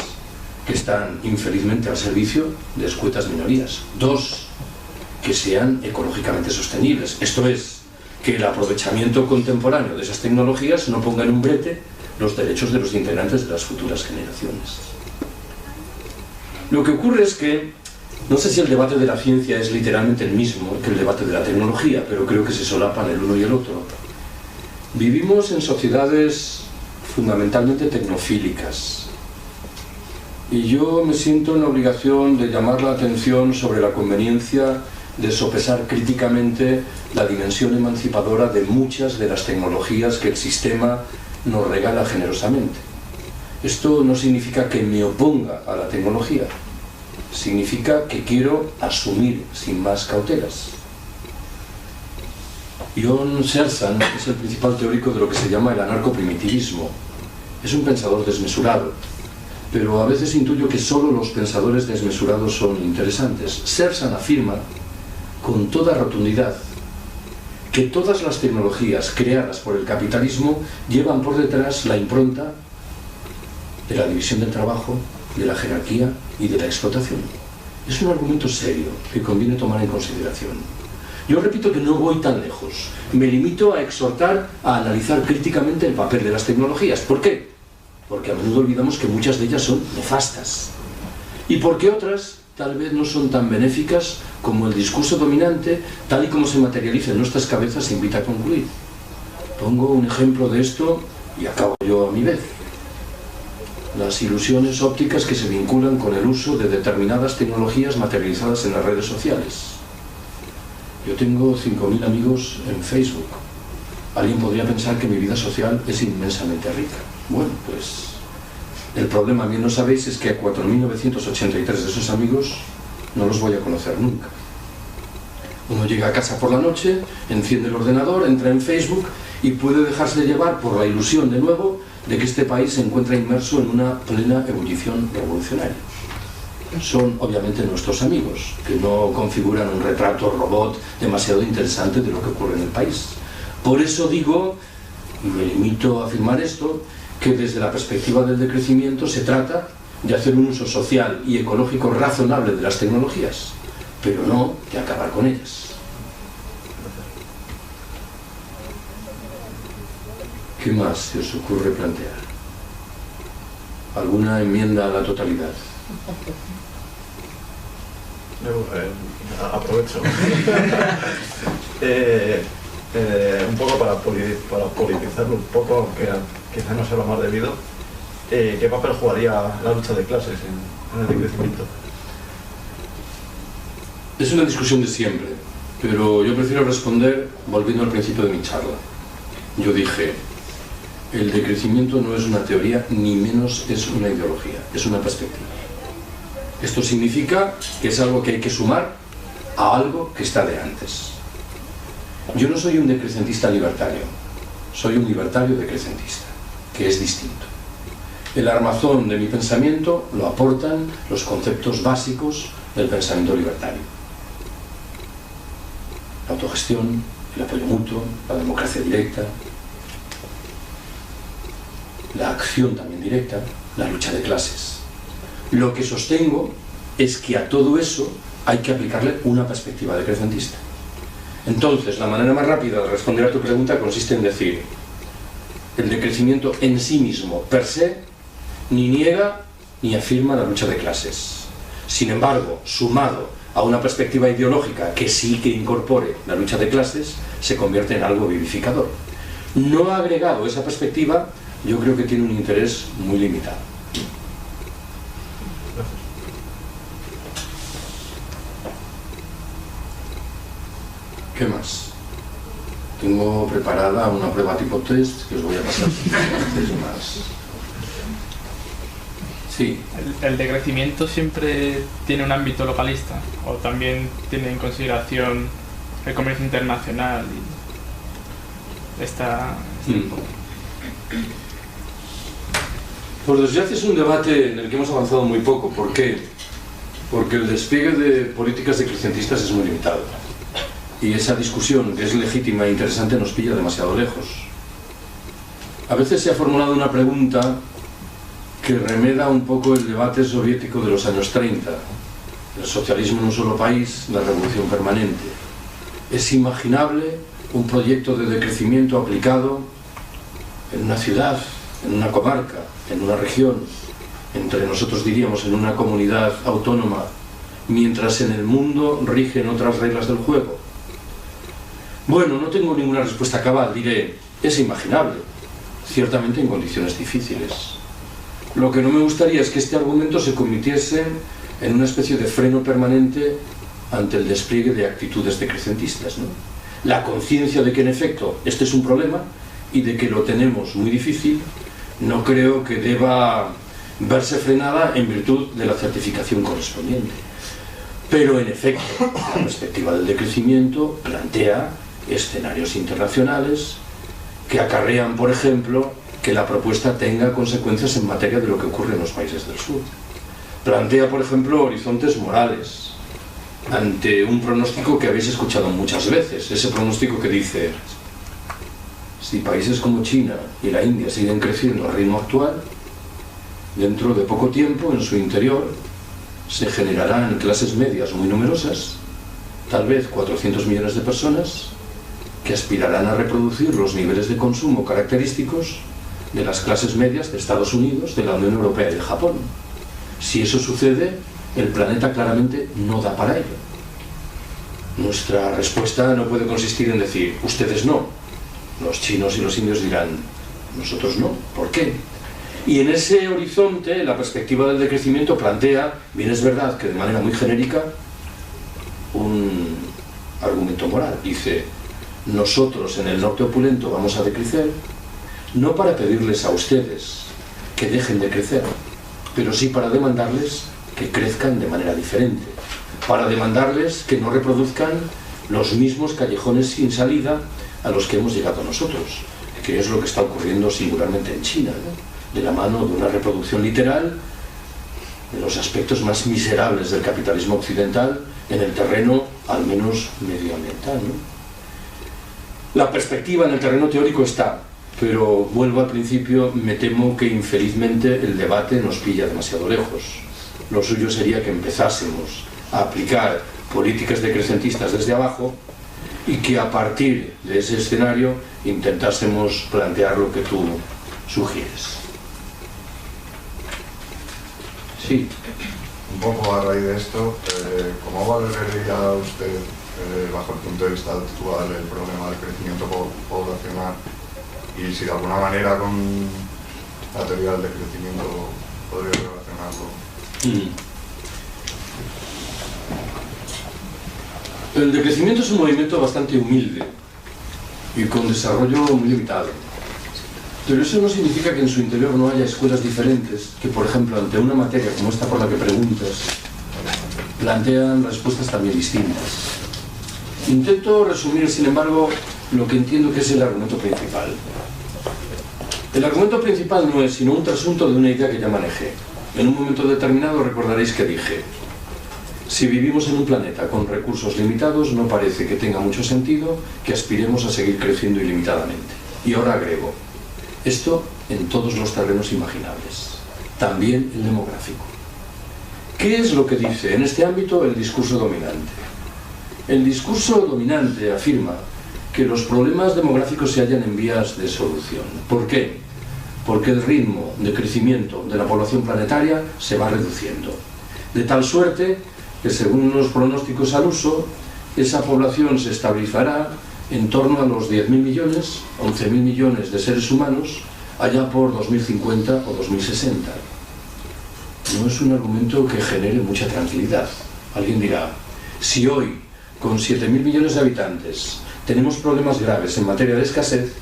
que están infelizmente al servicio de escuetas minorías. Dos, que sean ecológicamente sostenibles, esto es, que el aprovechamiento contemporáneo de esas tecnologías no ponga en un brete los derechos de los integrantes de las futuras generaciones. Lo que ocurre es que, no sé si el debate de la ciencia es literalmente el mismo que el debate de la tecnología, pero creo que se solapan el uno y el otro. Vivimos en sociedades fundamentalmente tecnofílicas, y yo me siento en la obligación de llamar la atención sobre la conveniencia de sopesar críticamente la dimensión emancipadora de muchas de las tecnologías que el sistema nos regala generosamente. Esto no significa que me oponga a la tecnología, significa que quiero asumir sin más cautelas. Jon Sersan es el principal teórico de lo que se llama el anarcoprimitivismo. Es un pensador desmesurado, pero a veces intuyo que solo los pensadores desmesurados son interesantes. Sersan afirma con toda rotundidad que todas las tecnologías creadas por el capitalismo llevan por detrás la impronta de la división del trabajo, de la jerarquía y de la explotación. Es un argumento serio que conviene tomar en consideración. Yo repito que no voy tan lejos, me limito a exhortar a analizar críticamente el papel de las tecnologías. ¿Por qué? Porque a menudo olvidamos que muchas de ellas son nefastas y porque otras tal vez no son tan benéficas como el discurso dominante, tal y como se materializa en nuestras cabezas, invita a concluir. Pongo un ejemplo de esto y acabo yo a mi vez. las ilusiones ópticas que se vinculan con el uso de determinadas tecnologías materializadas en las redes sociales. Yo tengo 5.000 amigos en Facebook. Alguien podría pensar que mi vida social es inmensamente rica. Bueno, pues el problema, bien lo sabéis, es que a 4.983 de esos amigos no los voy a conocer nunca. Uno llega a casa por la noche, enciende el ordenador, entra en Facebook y puede dejarse llevar por la ilusión de nuevo de que este país se encuentra inmerso en una plena ebullición revolucionaria. Son obviamente nuestros amigos, que no configuran un retrato robot demasiado interesante de lo que ocurre en el país. Por eso digo, y me limito a afirmar esto, que desde la perspectiva del decrecimiento se trata de hacer un uso social y ecológico razonable de las tecnologías, pero no de acabar con ellas. ¿Qué más se os ocurre plantear? ¿Alguna enmienda a la totalidad? Aprovecho. Un poco para politizarlo un poco, aunque quizá no sea lo más debido, ¿qué papel jugaría la lucha de clases en el decrecimiento? Es una discusión de siempre, pero yo prefiero responder volviendo al principio de mi charla. Yo dije, el decrecimiento no es una teoría, ni menos es una ideología, es una perspectiva. Esto significa que es algo que hay que sumar a algo que está de antes. Yo no soy un decrecentista libertario, soy un libertario decrecentista, que es distinto. El armazón de mi pensamiento lo aportan los conceptos básicos del pensamiento libertario. La autogestión, el apoyo mutuo, la democracia directa, la acción también directa, la lucha de clases. Lo que sostengo es que a todo eso hay que aplicarle una perspectiva decrecentista. Entonces, la manera más rápida de responder a tu pregunta consiste en decir, el decrecimiento en sí mismo, per se, ni niega ni afirma la lucha de clases. Sin embargo, sumado a una perspectiva ideológica que sí que incorpore la lucha de clases, se convierte en algo vivificador. No agregado esa perspectiva, yo creo que tiene un interés muy limitado. ¿Qué más? Tengo preparada una prueba tipo test que os voy a pasar. Más. Sí. ¿El decrecimiento siempre tiene un ámbito localista? ¿O también tiene en consideración el comercio internacional? Por desgracia es un debate en el que hemos avanzado muy poco. ¿Por qué? Porque el despliegue de políticas decrecentistas es muy limitado. Y esa discusión, que es legítima e interesante, nos pilla demasiado lejos. A veces se ha formulado una pregunta que remeda un poco el debate soviético de los años 30. El socialismo en un solo país, la revolución permanente. ¿Es imaginable un proyecto de decrecimiento aplicado en una ciudad, en una comarca, en una región, entre nosotros diríamos en una comunidad autónoma, mientras en el mundo rigen otras reglas del juego? Bueno, no tengo ninguna respuesta cabal, diré, es imaginable, ciertamente en condiciones difíciles. Lo que no me gustaría es que este argumento se convirtiese en una especie de freno permanente ante el despliegue de actitudes decrecentistas, ¿no? La conciencia de que en efecto este es un problema y de que lo tenemos muy difícil, no creo que deba verse frenada en virtud de la certificación correspondiente. Pero en efecto, la perspectiva del decrecimiento plantea escenarios internacionales que acarrean, por ejemplo, que la propuesta tenga consecuencias en materia de lo que ocurre en los países del sur. Plantea, por ejemplo, horizontes morales ante un pronóstico que habéis escuchado muchas veces, ese pronóstico que dice: si países como China y la India siguen creciendo al ritmo actual, dentro de poco tiempo en su interior se generarán clases medias muy numerosas, tal vez 400 millones de personas, que aspirarán a reproducir los niveles de consumo característicos de las clases medias de Estados Unidos, de la Unión Europea y de Japón. Si eso sucede, el planeta claramente no da para ello. Nuestra respuesta no puede consistir en decir, ustedes no. Los chinos y los indios dirán, nosotros no. ¿Por qué? Y en ese horizonte, la perspectiva del decrecimiento plantea, bien es verdad que de manera muy genérica, un argumento moral. Dice, nosotros en el norte opulento vamos a decrecer, no para pedirles a ustedes que dejen de crecer, pero sí para demandarles que crezcan de manera diferente, para demandarles que no reproduzcan los mismos callejones sin salida a los que hemos llegado nosotros, que es lo que está ocurriendo singularmente en China, ¿no? De la mano de una reproducción literal de los aspectos más miserables del capitalismo occidental en el terreno, al menos medioambiental, ¿no? La perspectiva en el terreno teórico está, pero vuelvo al principio, me temo que infelizmente el debate nos pilla demasiado lejos. Lo suyo sería que empezásemos a aplicar políticas decrecentistas desde abajo y que a partir de ese escenario intentásemos plantear lo que tú sugieres. Sí. Un poco a raíz de esto, ¿cómo valoraría usted, bajo el punto de vista actual, el problema del crecimiento poblacional y si de alguna manera con la teoría del decrecimiento podría relacionarlo? El decrecimiento es un movimiento bastante humilde y con desarrollo muy limitado. Pero eso no significa que en su interior no haya escuelas diferentes que, por ejemplo, ante una materia como esta por la que preguntas, plantean respuestas también distintas. Intento resumir, sin embargo, lo que entiendo que es el argumento principal. El argumento principal no es sino un trasunto de una idea que ya manejé. En un momento determinado recordaréis que dije: si vivimos en un planeta con recursos limitados, no parece que tenga mucho sentido que aspiremos a seguir creciendo ilimitadamente. Y ahora agrego, esto en todos los terrenos imaginables, también el demográfico. ¿Qué es lo que dice en este ámbito el discurso dominante? El discurso dominante afirma que los problemas demográficos se hallan en vías de solución. ¿Por qué? Porque el ritmo de crecimiento de la población planetaria se va reduciendo, de tal suerte que, según los pronósticos al uso, esa población se estabilizará en torno a los 10.000 millones, 11.000 millones de seres humanos, allá por 2050 o 2060. No es un argumento que genere mucha tranquilidad. Alguien dirá, si hoy, con 7.000 millones de habitantes, tenemos problemas graves en materia de escasez,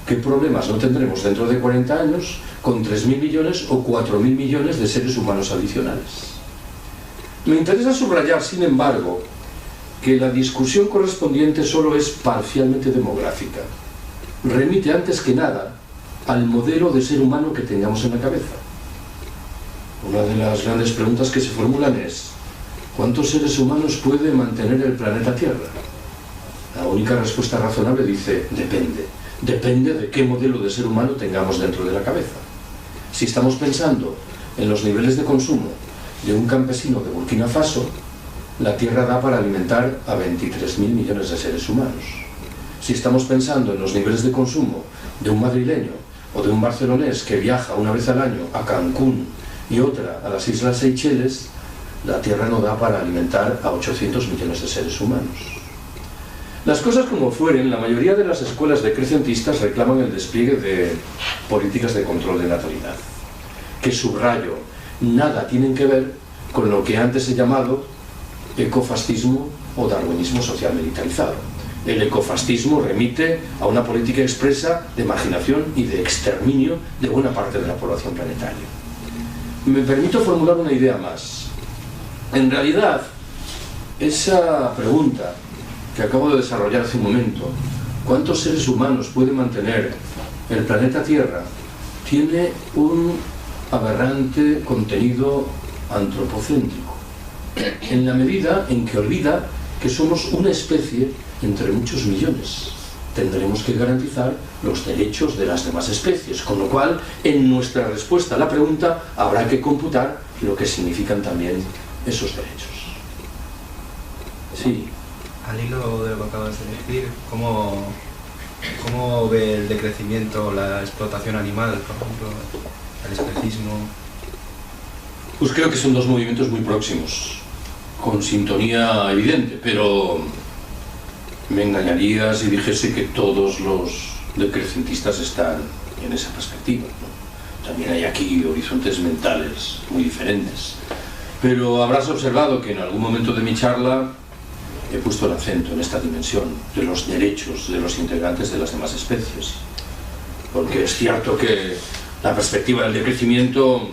¿qué problemas no tendremos dentro de 40 años con 3.000 millones o 4.000 millones de seres humanos adicionales? Me interesa subrayar, sin embargo, que la discusión correspondiente solo es parcialmente demográfica. Remite antes que nada al modelo de ser humano que tengamos en la cabeza. Una de las grandes preguntas que se formulan es: ¿cuántos seres humanos puede mantener el planeta Tierra? La única respuesta razonable dice: depende. Depende de qué modelo de ser humano tengamos dentro de la cabeza. Si estamos pensando en los niveles de consumo de un campesino de Burkina Faso, la Tierra da para alimentar a 23.000 millones de seres humanos. Si estamos pensando en los niveles de consumo de un madrileño o de un barcelonés que viaja una vez al año a Cancún y otra a las Islas Seychelles, la Tierra no da para alimentar a 800 millones de seres humanos. Las cosas como fueren, la mayoría de las escuelas decrecentistas reclaman el despliegue de políticas de control de natalidad, que, subrayo, nada tienen que ver con lo que antes he llamado ecofascismo o darwinismo social militarizado. El ecofascismo remite a una política expresa de marginación y de exterminio de buena parte de la población planetaria. Me permito formular una idea más. En realidad, esa pregunta que acabo de desarrollar hace un momento, ¿cuántos seres humanos puede mantener el planeta Tierra?, tiene un aberrante contenido antropocéntrico, en la medida en que olvida que somos una especie entre muchos millones. Tendremos que garantizar los derechos de las demás especies, con lo cual, en nuestra respuesta a la pregunta, habrá que computar lo que significan también esos derechos. Sí. Al hilo de lo que acabas de decir, ¿cómo ve el decrecimiento, la explotación animal, por ejemplo, el especismo? Pues creo que son dos movimientos muy próximos, con sintonía evidente, pero me engañaría si dijese que todos los decrecentistas están en esa perspectiva, ¿no? también hay aquí horizontes mentales muy diferentes. Pero habrás observado que en algún momento de mi charla he puesto el acento en esta dimensión de los derechos de los integrantes de las demás especies. Porque es cierto que la perspectiva del decrecimiento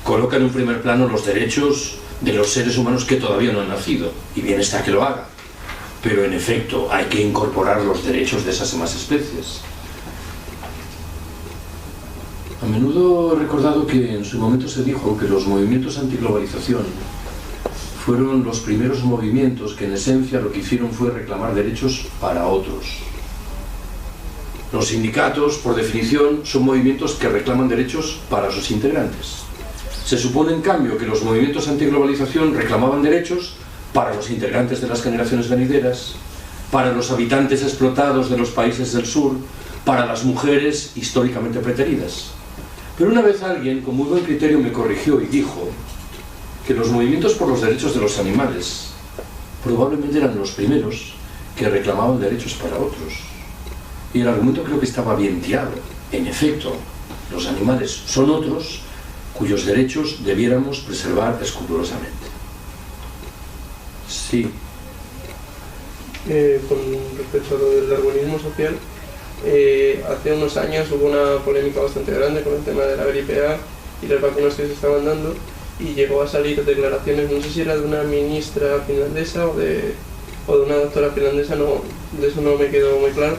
coloca en un primer plano los derechos de los seres humanos que todavía no han nacido, y bien está que lo haga. Pero en efecto hay que incorporar los derechos de esas demás especies. A menudo he recordado que en su momento se dijo que los movimientos antiglobalización fueron los primeros movimientos que en esencia lo que hicieron fue reclamar derechos para otros. Los sindicatos, por definición, son movimientos que reclaman derechos para sus integrantes. Se supone, en cambio, que los movimientos antiglobalización reclamaban derechos para los integrantes de las generaciones venideras, para los habitantes explotados de los países del sur, para las mujeres históricamente preteridas. Pero una vez alguien con muy buen criterio me corrigió y dijo que los movimientos por los derechos de los animales probablemente eran los primeros que reclamaban derechos para otros. Y el argumento creo que estaba bien tirado. En efecto, los animales son otros cuyos derechos debiéramos preservar escrupulosamente. Sí. Con respecto a lo del darwinismo social, hace unos años hubo una polémica bastante grande con el tema de la gripe A y las vacunas que se estaban dando, y llegó a salir declaraciones, no sé si era de una ministra finlandesa o de una doctora finlandesa, no, de eso no me quedó muy claro,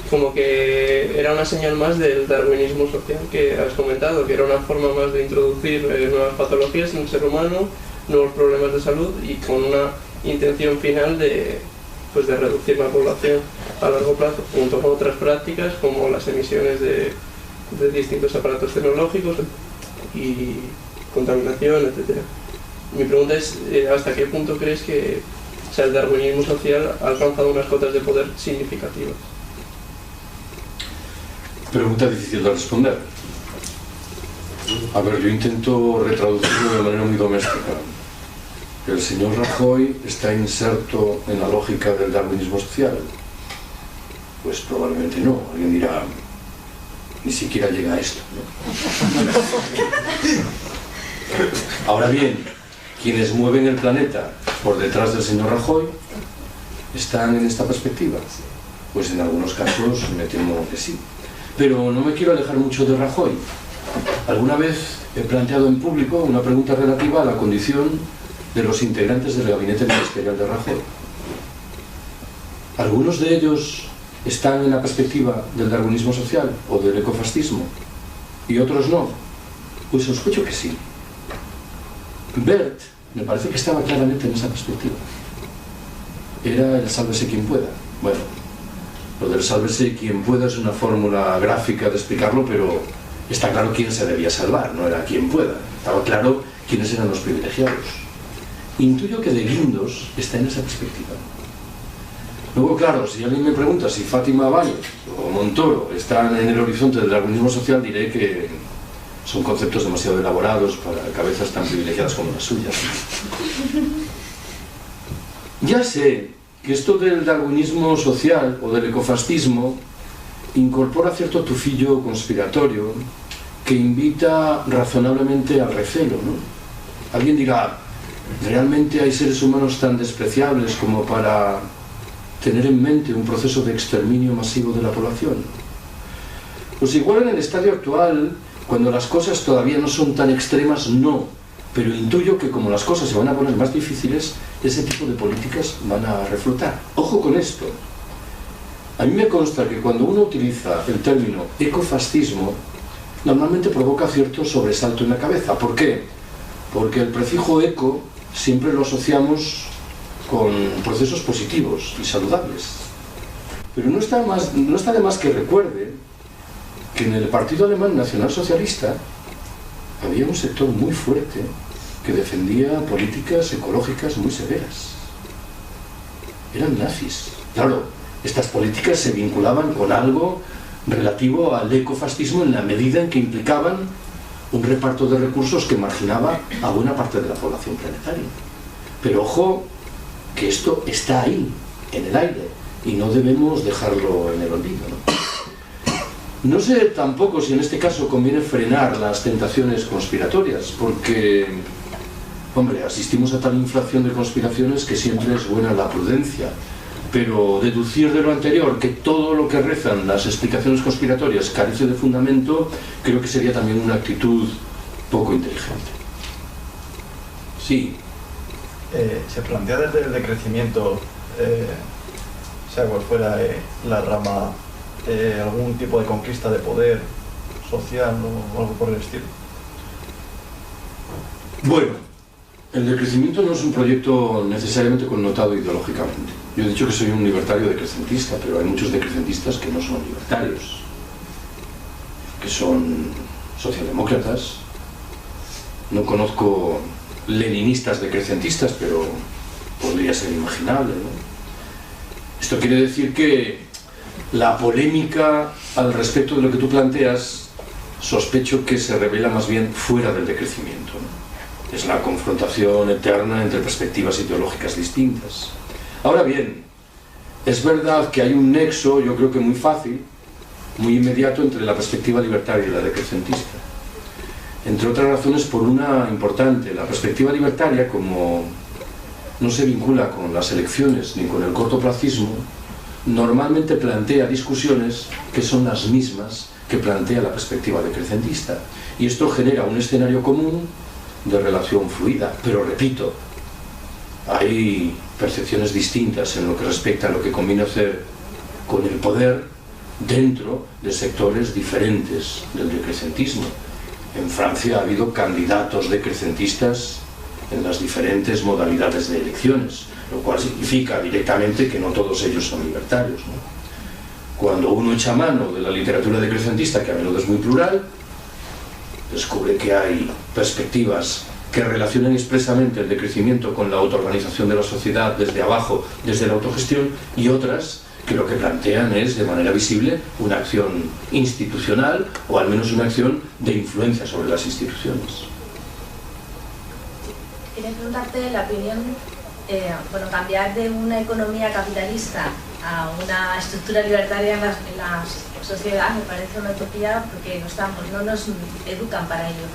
como que era una señal más del darwinismo social que has comentado, que era una forma más de introducir nuevas patologías en el ser humano, nuevos problemas de salud, y con una intención final de reducir la población a largo plazo, junto con otras prácticas como las emisiones de distintos aparatos tecnológicos y contaminación, etc. Mi pregunta es, ¿hasta qué punto crees que el darwinismo social ha alcanzado unas cotas de poder significativas? Pregunta difícil de responder. A ver, yo intento retraducirlo de manera muy doméstica. ¿El señor Rajoy está inserto en la lógica del darwinismo social? Pues probablemente no. Alguien dirá, ni siquiera llega a esto, ¿no? Ahora bien, quienes mueven el planeta por detrás del señor Rajoy están en esta perspectiva. Pues en algunos casos me temo que sí. Pero no me quiero alejar mucho de Rajoy. Alguna vez he planteado en público una pregunta relativa a la condición de los integrantes del gabinete ministerial de Rajoy. Algunos de ellos están en la perspectiva del darwinismo social o del ecofascismo y otros no. Pues sospecho que sí. Bert me parece que estaba claramente en esa perspectiva. Era el sálvese quien pueda. Bueno, lo del sálvese quien pueda es una fórmula gráfica de explicarlo, pero está claro quién se debía salvar, no era quien pueda. Estaba claro quiénes eran los privilegiados. Intuyo que de Guindos está en esa perspectiva. Luego, claro, si alguien me pregunta si Fátima Báñez o Montoro están en el horizonte del darwinismo social, diré que son conceptos demasiado elaborados para cabezas tan privilegiadas como las suyas. Ya sé que esto del darwinismo social o del ecofascismo incorpora cierto tufillo conspiratorio que invita razonablemente al recelo, ¿no? Alguien dirá, ¿realmente hay seres humanos tan despreciables como para tener en mente un proceso de exterminio masivo de la población? Pues igual en el estadio actual, cuando las cosas todavía no son tan extremas, no. Pero intuyo que como las cosas se van a poner más difíciles, ese tipo de políticas van a reflotar. Ojo con esto. A mí me consta que cuando uno utiliza el término ecofascismo, normalmente provoca cierto sobresalto en la cabeza. ¿Por qué? Porque el prefijo eco siempre lo asociamos con procesos positivos y saludables. Pero no está de más que recuerde que en el Partido Alemán Nacionalsocialista había un sector muy fuerte que defendía políticas ecológicas muy severas. Eran nazis. Claro, estas políticas se vinculaban con algo relativo al ecofascismo en la medida en que implicaban un reparto de recursos que marginaba a buena parte de la población planetaria. Pero ojo, que esto está ahí, en el aire, y no debemos dejarlo en el olvido, ¿no? No sé tampoco si en este caso conviene frenar las tentaciones conspiratorias, porque, hombre, asistimos a tal inflación de conspiraciones que siempre es buena la prudencia. Pero deducir de lo anterior que todo lo que rezan las explicaciones conspiratorias carece de fundamento, creo que sería también una actitud poco inteligente. Sí. Se plantea desde el decrecimiento, sea cual fuera la rama, algún tipo de conquista de poder social o algo por el estilo. Bueno, el decrecimiento no es un proyecto necesariamente connotado ideológicamente. Yo he dicho que soy un libertario decrecentista, pero hay muchos decrecentistas que no son libertarios, que son socialdemócratas. No conozco leninistas decrecentistas, pero podría ser imaginable, ¿no? Esto quiere decir que la polémica al respecto de lo que tú planteas, sospecho que se revela más bien fuera del decrecimiento, ¿no? Es la confrontación eterna entre perspectivas ideológicas distintas. Ahora bien, es verdad que hay un nexo, yo creo que muy fácil, muy inmediato, entre la perspectiva libertaria y la decrecentista. Entre otras razones por una importante. La perspectiva libertaria, como no se vincula con las elecciones ni con el cortoplacismo, normalmente plantea discusiones que son las mismas que plantea la perspectiva decrecentista. Y esto genera un escenario común de relación fluida. Pero repito, hay percepciones distintas en lo que respecta a lo que conviene hacer con el poder dentro de sectores diferentes del decrecentismo. En Francia ha habido candidatos decrecentistas en las diferentes modalidades de elecciones, lo cual significa directamente que no todos ellos son libertarios, ¿no? Cuando uno echa mano de la literatura decrecentista, que a menudo es muy plural, descubre que hay perspectivas que relacionan expresamente el decrecimiento con la autoorganización de la sociedad desde abajo, desde la autogestión, y otras que lo que plantean es, de manera visible, una acción institucional o al menos una acción de influencia sobre las instituciones. Quería preguntarte la opinión, cambiar de una economía capitalista a una estructura libertaria en la sociedad me parece una utopía porque no nos educan para ello.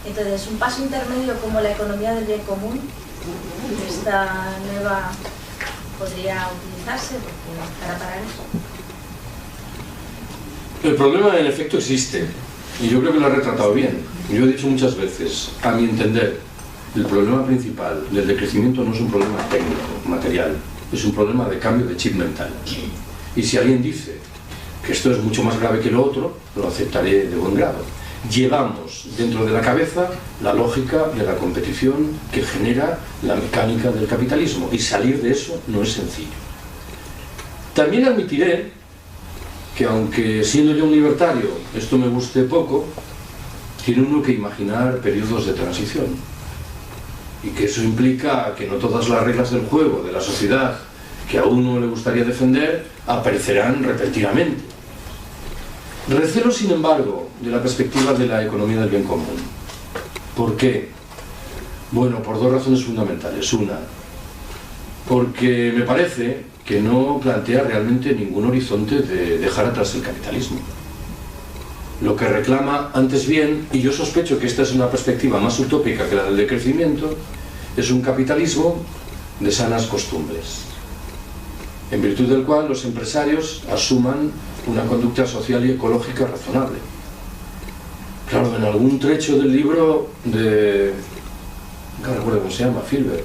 Entonces, un paso intermedio como la economía del bien común, esta nueva podría utilizarse para parar eso. El problema en efecto existe y yo creo que lo he retratado bien. Yo he dicho muchas veces, a mi entender, el problema principal del decrecimiento no es un problema técnico, material, es un problema de cambio de chip mental. Y si alguien dice que esto es mucho más grave que lo otro, lo aceptaré de buen grado. Llevamos dentro de la cabeza la lógica de la competición que genera la mecánica del capitalismo y salir de eso no es sencillo. También admitiré que aunque siendo yo un libertario esto me guste poco, tiene uno que imaginar periodos de transición y que eso implica que no todas las reglas del juego de la sociedad que a uno le gustaría defender aparecerán repentinamente. Recelo, sin embargo, de la perspectiva de la economía del bien común. ¿Por qué? Bueno, por dos razones fundamentales. Una, porque me parece que no plantea realmente ningún horizonte de dejar atrás el capitalismo. Lo que reclama, antes bien, y yo sospecho que esta es una perspectiva más utópica que la del decrecimiento, es un capitalismo de sanas costumbres, en virtud del cual los empresarios asuman una conducta social y ecológica razonable. Claro, en algún trecho del libro de... no recuerdo cómo se llama, Filbert.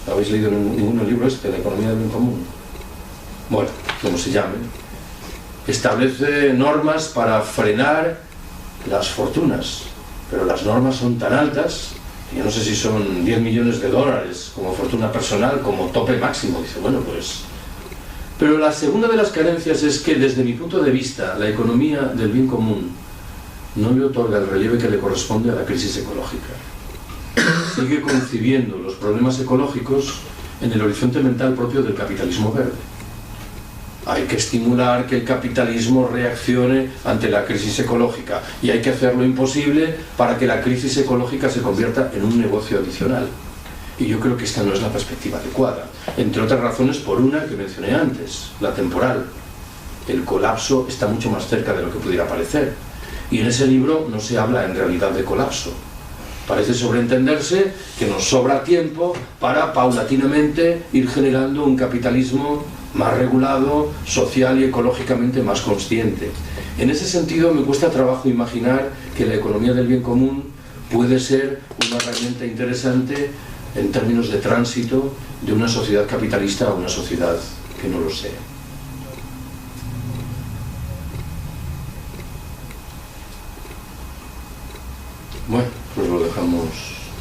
¿No habéis leído ninguno el libro este, La economía del bien común? Bueno, como se llame. Establece normas para frenar las fortunas, pero las normas son tan altas, yo no sé si son 10 millones de dólares como fortuna personal, como tope máximo. Dice, bueno, pues... Pero la segunda de las carencias es que, desde mi punto de vista, la economía del bien común no le otorga el relieve que le corresponde a la crisis ecológica. Sigue concibiendo los problemas ecológicos en el horizonte mental propio del capitalismo verde. Hay que estimular que el capitalismo reaccione ante la crisis ecológica y hay que hacer lo imposible para que la crisis ecológica se convierta en un negocio adicional. Y yo creo que esta no es la perspectiva adecuada, entre otras razones por una que mencioné antes, la temporal. el colapso está mucho más cerca de lo que pudiera parecer. Y en ese libro no se habla en realidad de colapso. Parece sobreentenderse que nos sobra tiempo para paulatinamente ir generando un capitalismo más regulado, social y ecológicamente más consciente. En ese sentido me cuesta trabajo imaginar que la economía del bien común puede ser una herramienta interesante en términos de tránsito de una sociedad capitalista a una sociedad que no lo sea. Bueno, pues lo dejamos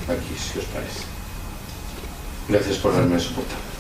aquí, si os parece. Gracias por haberme soportado.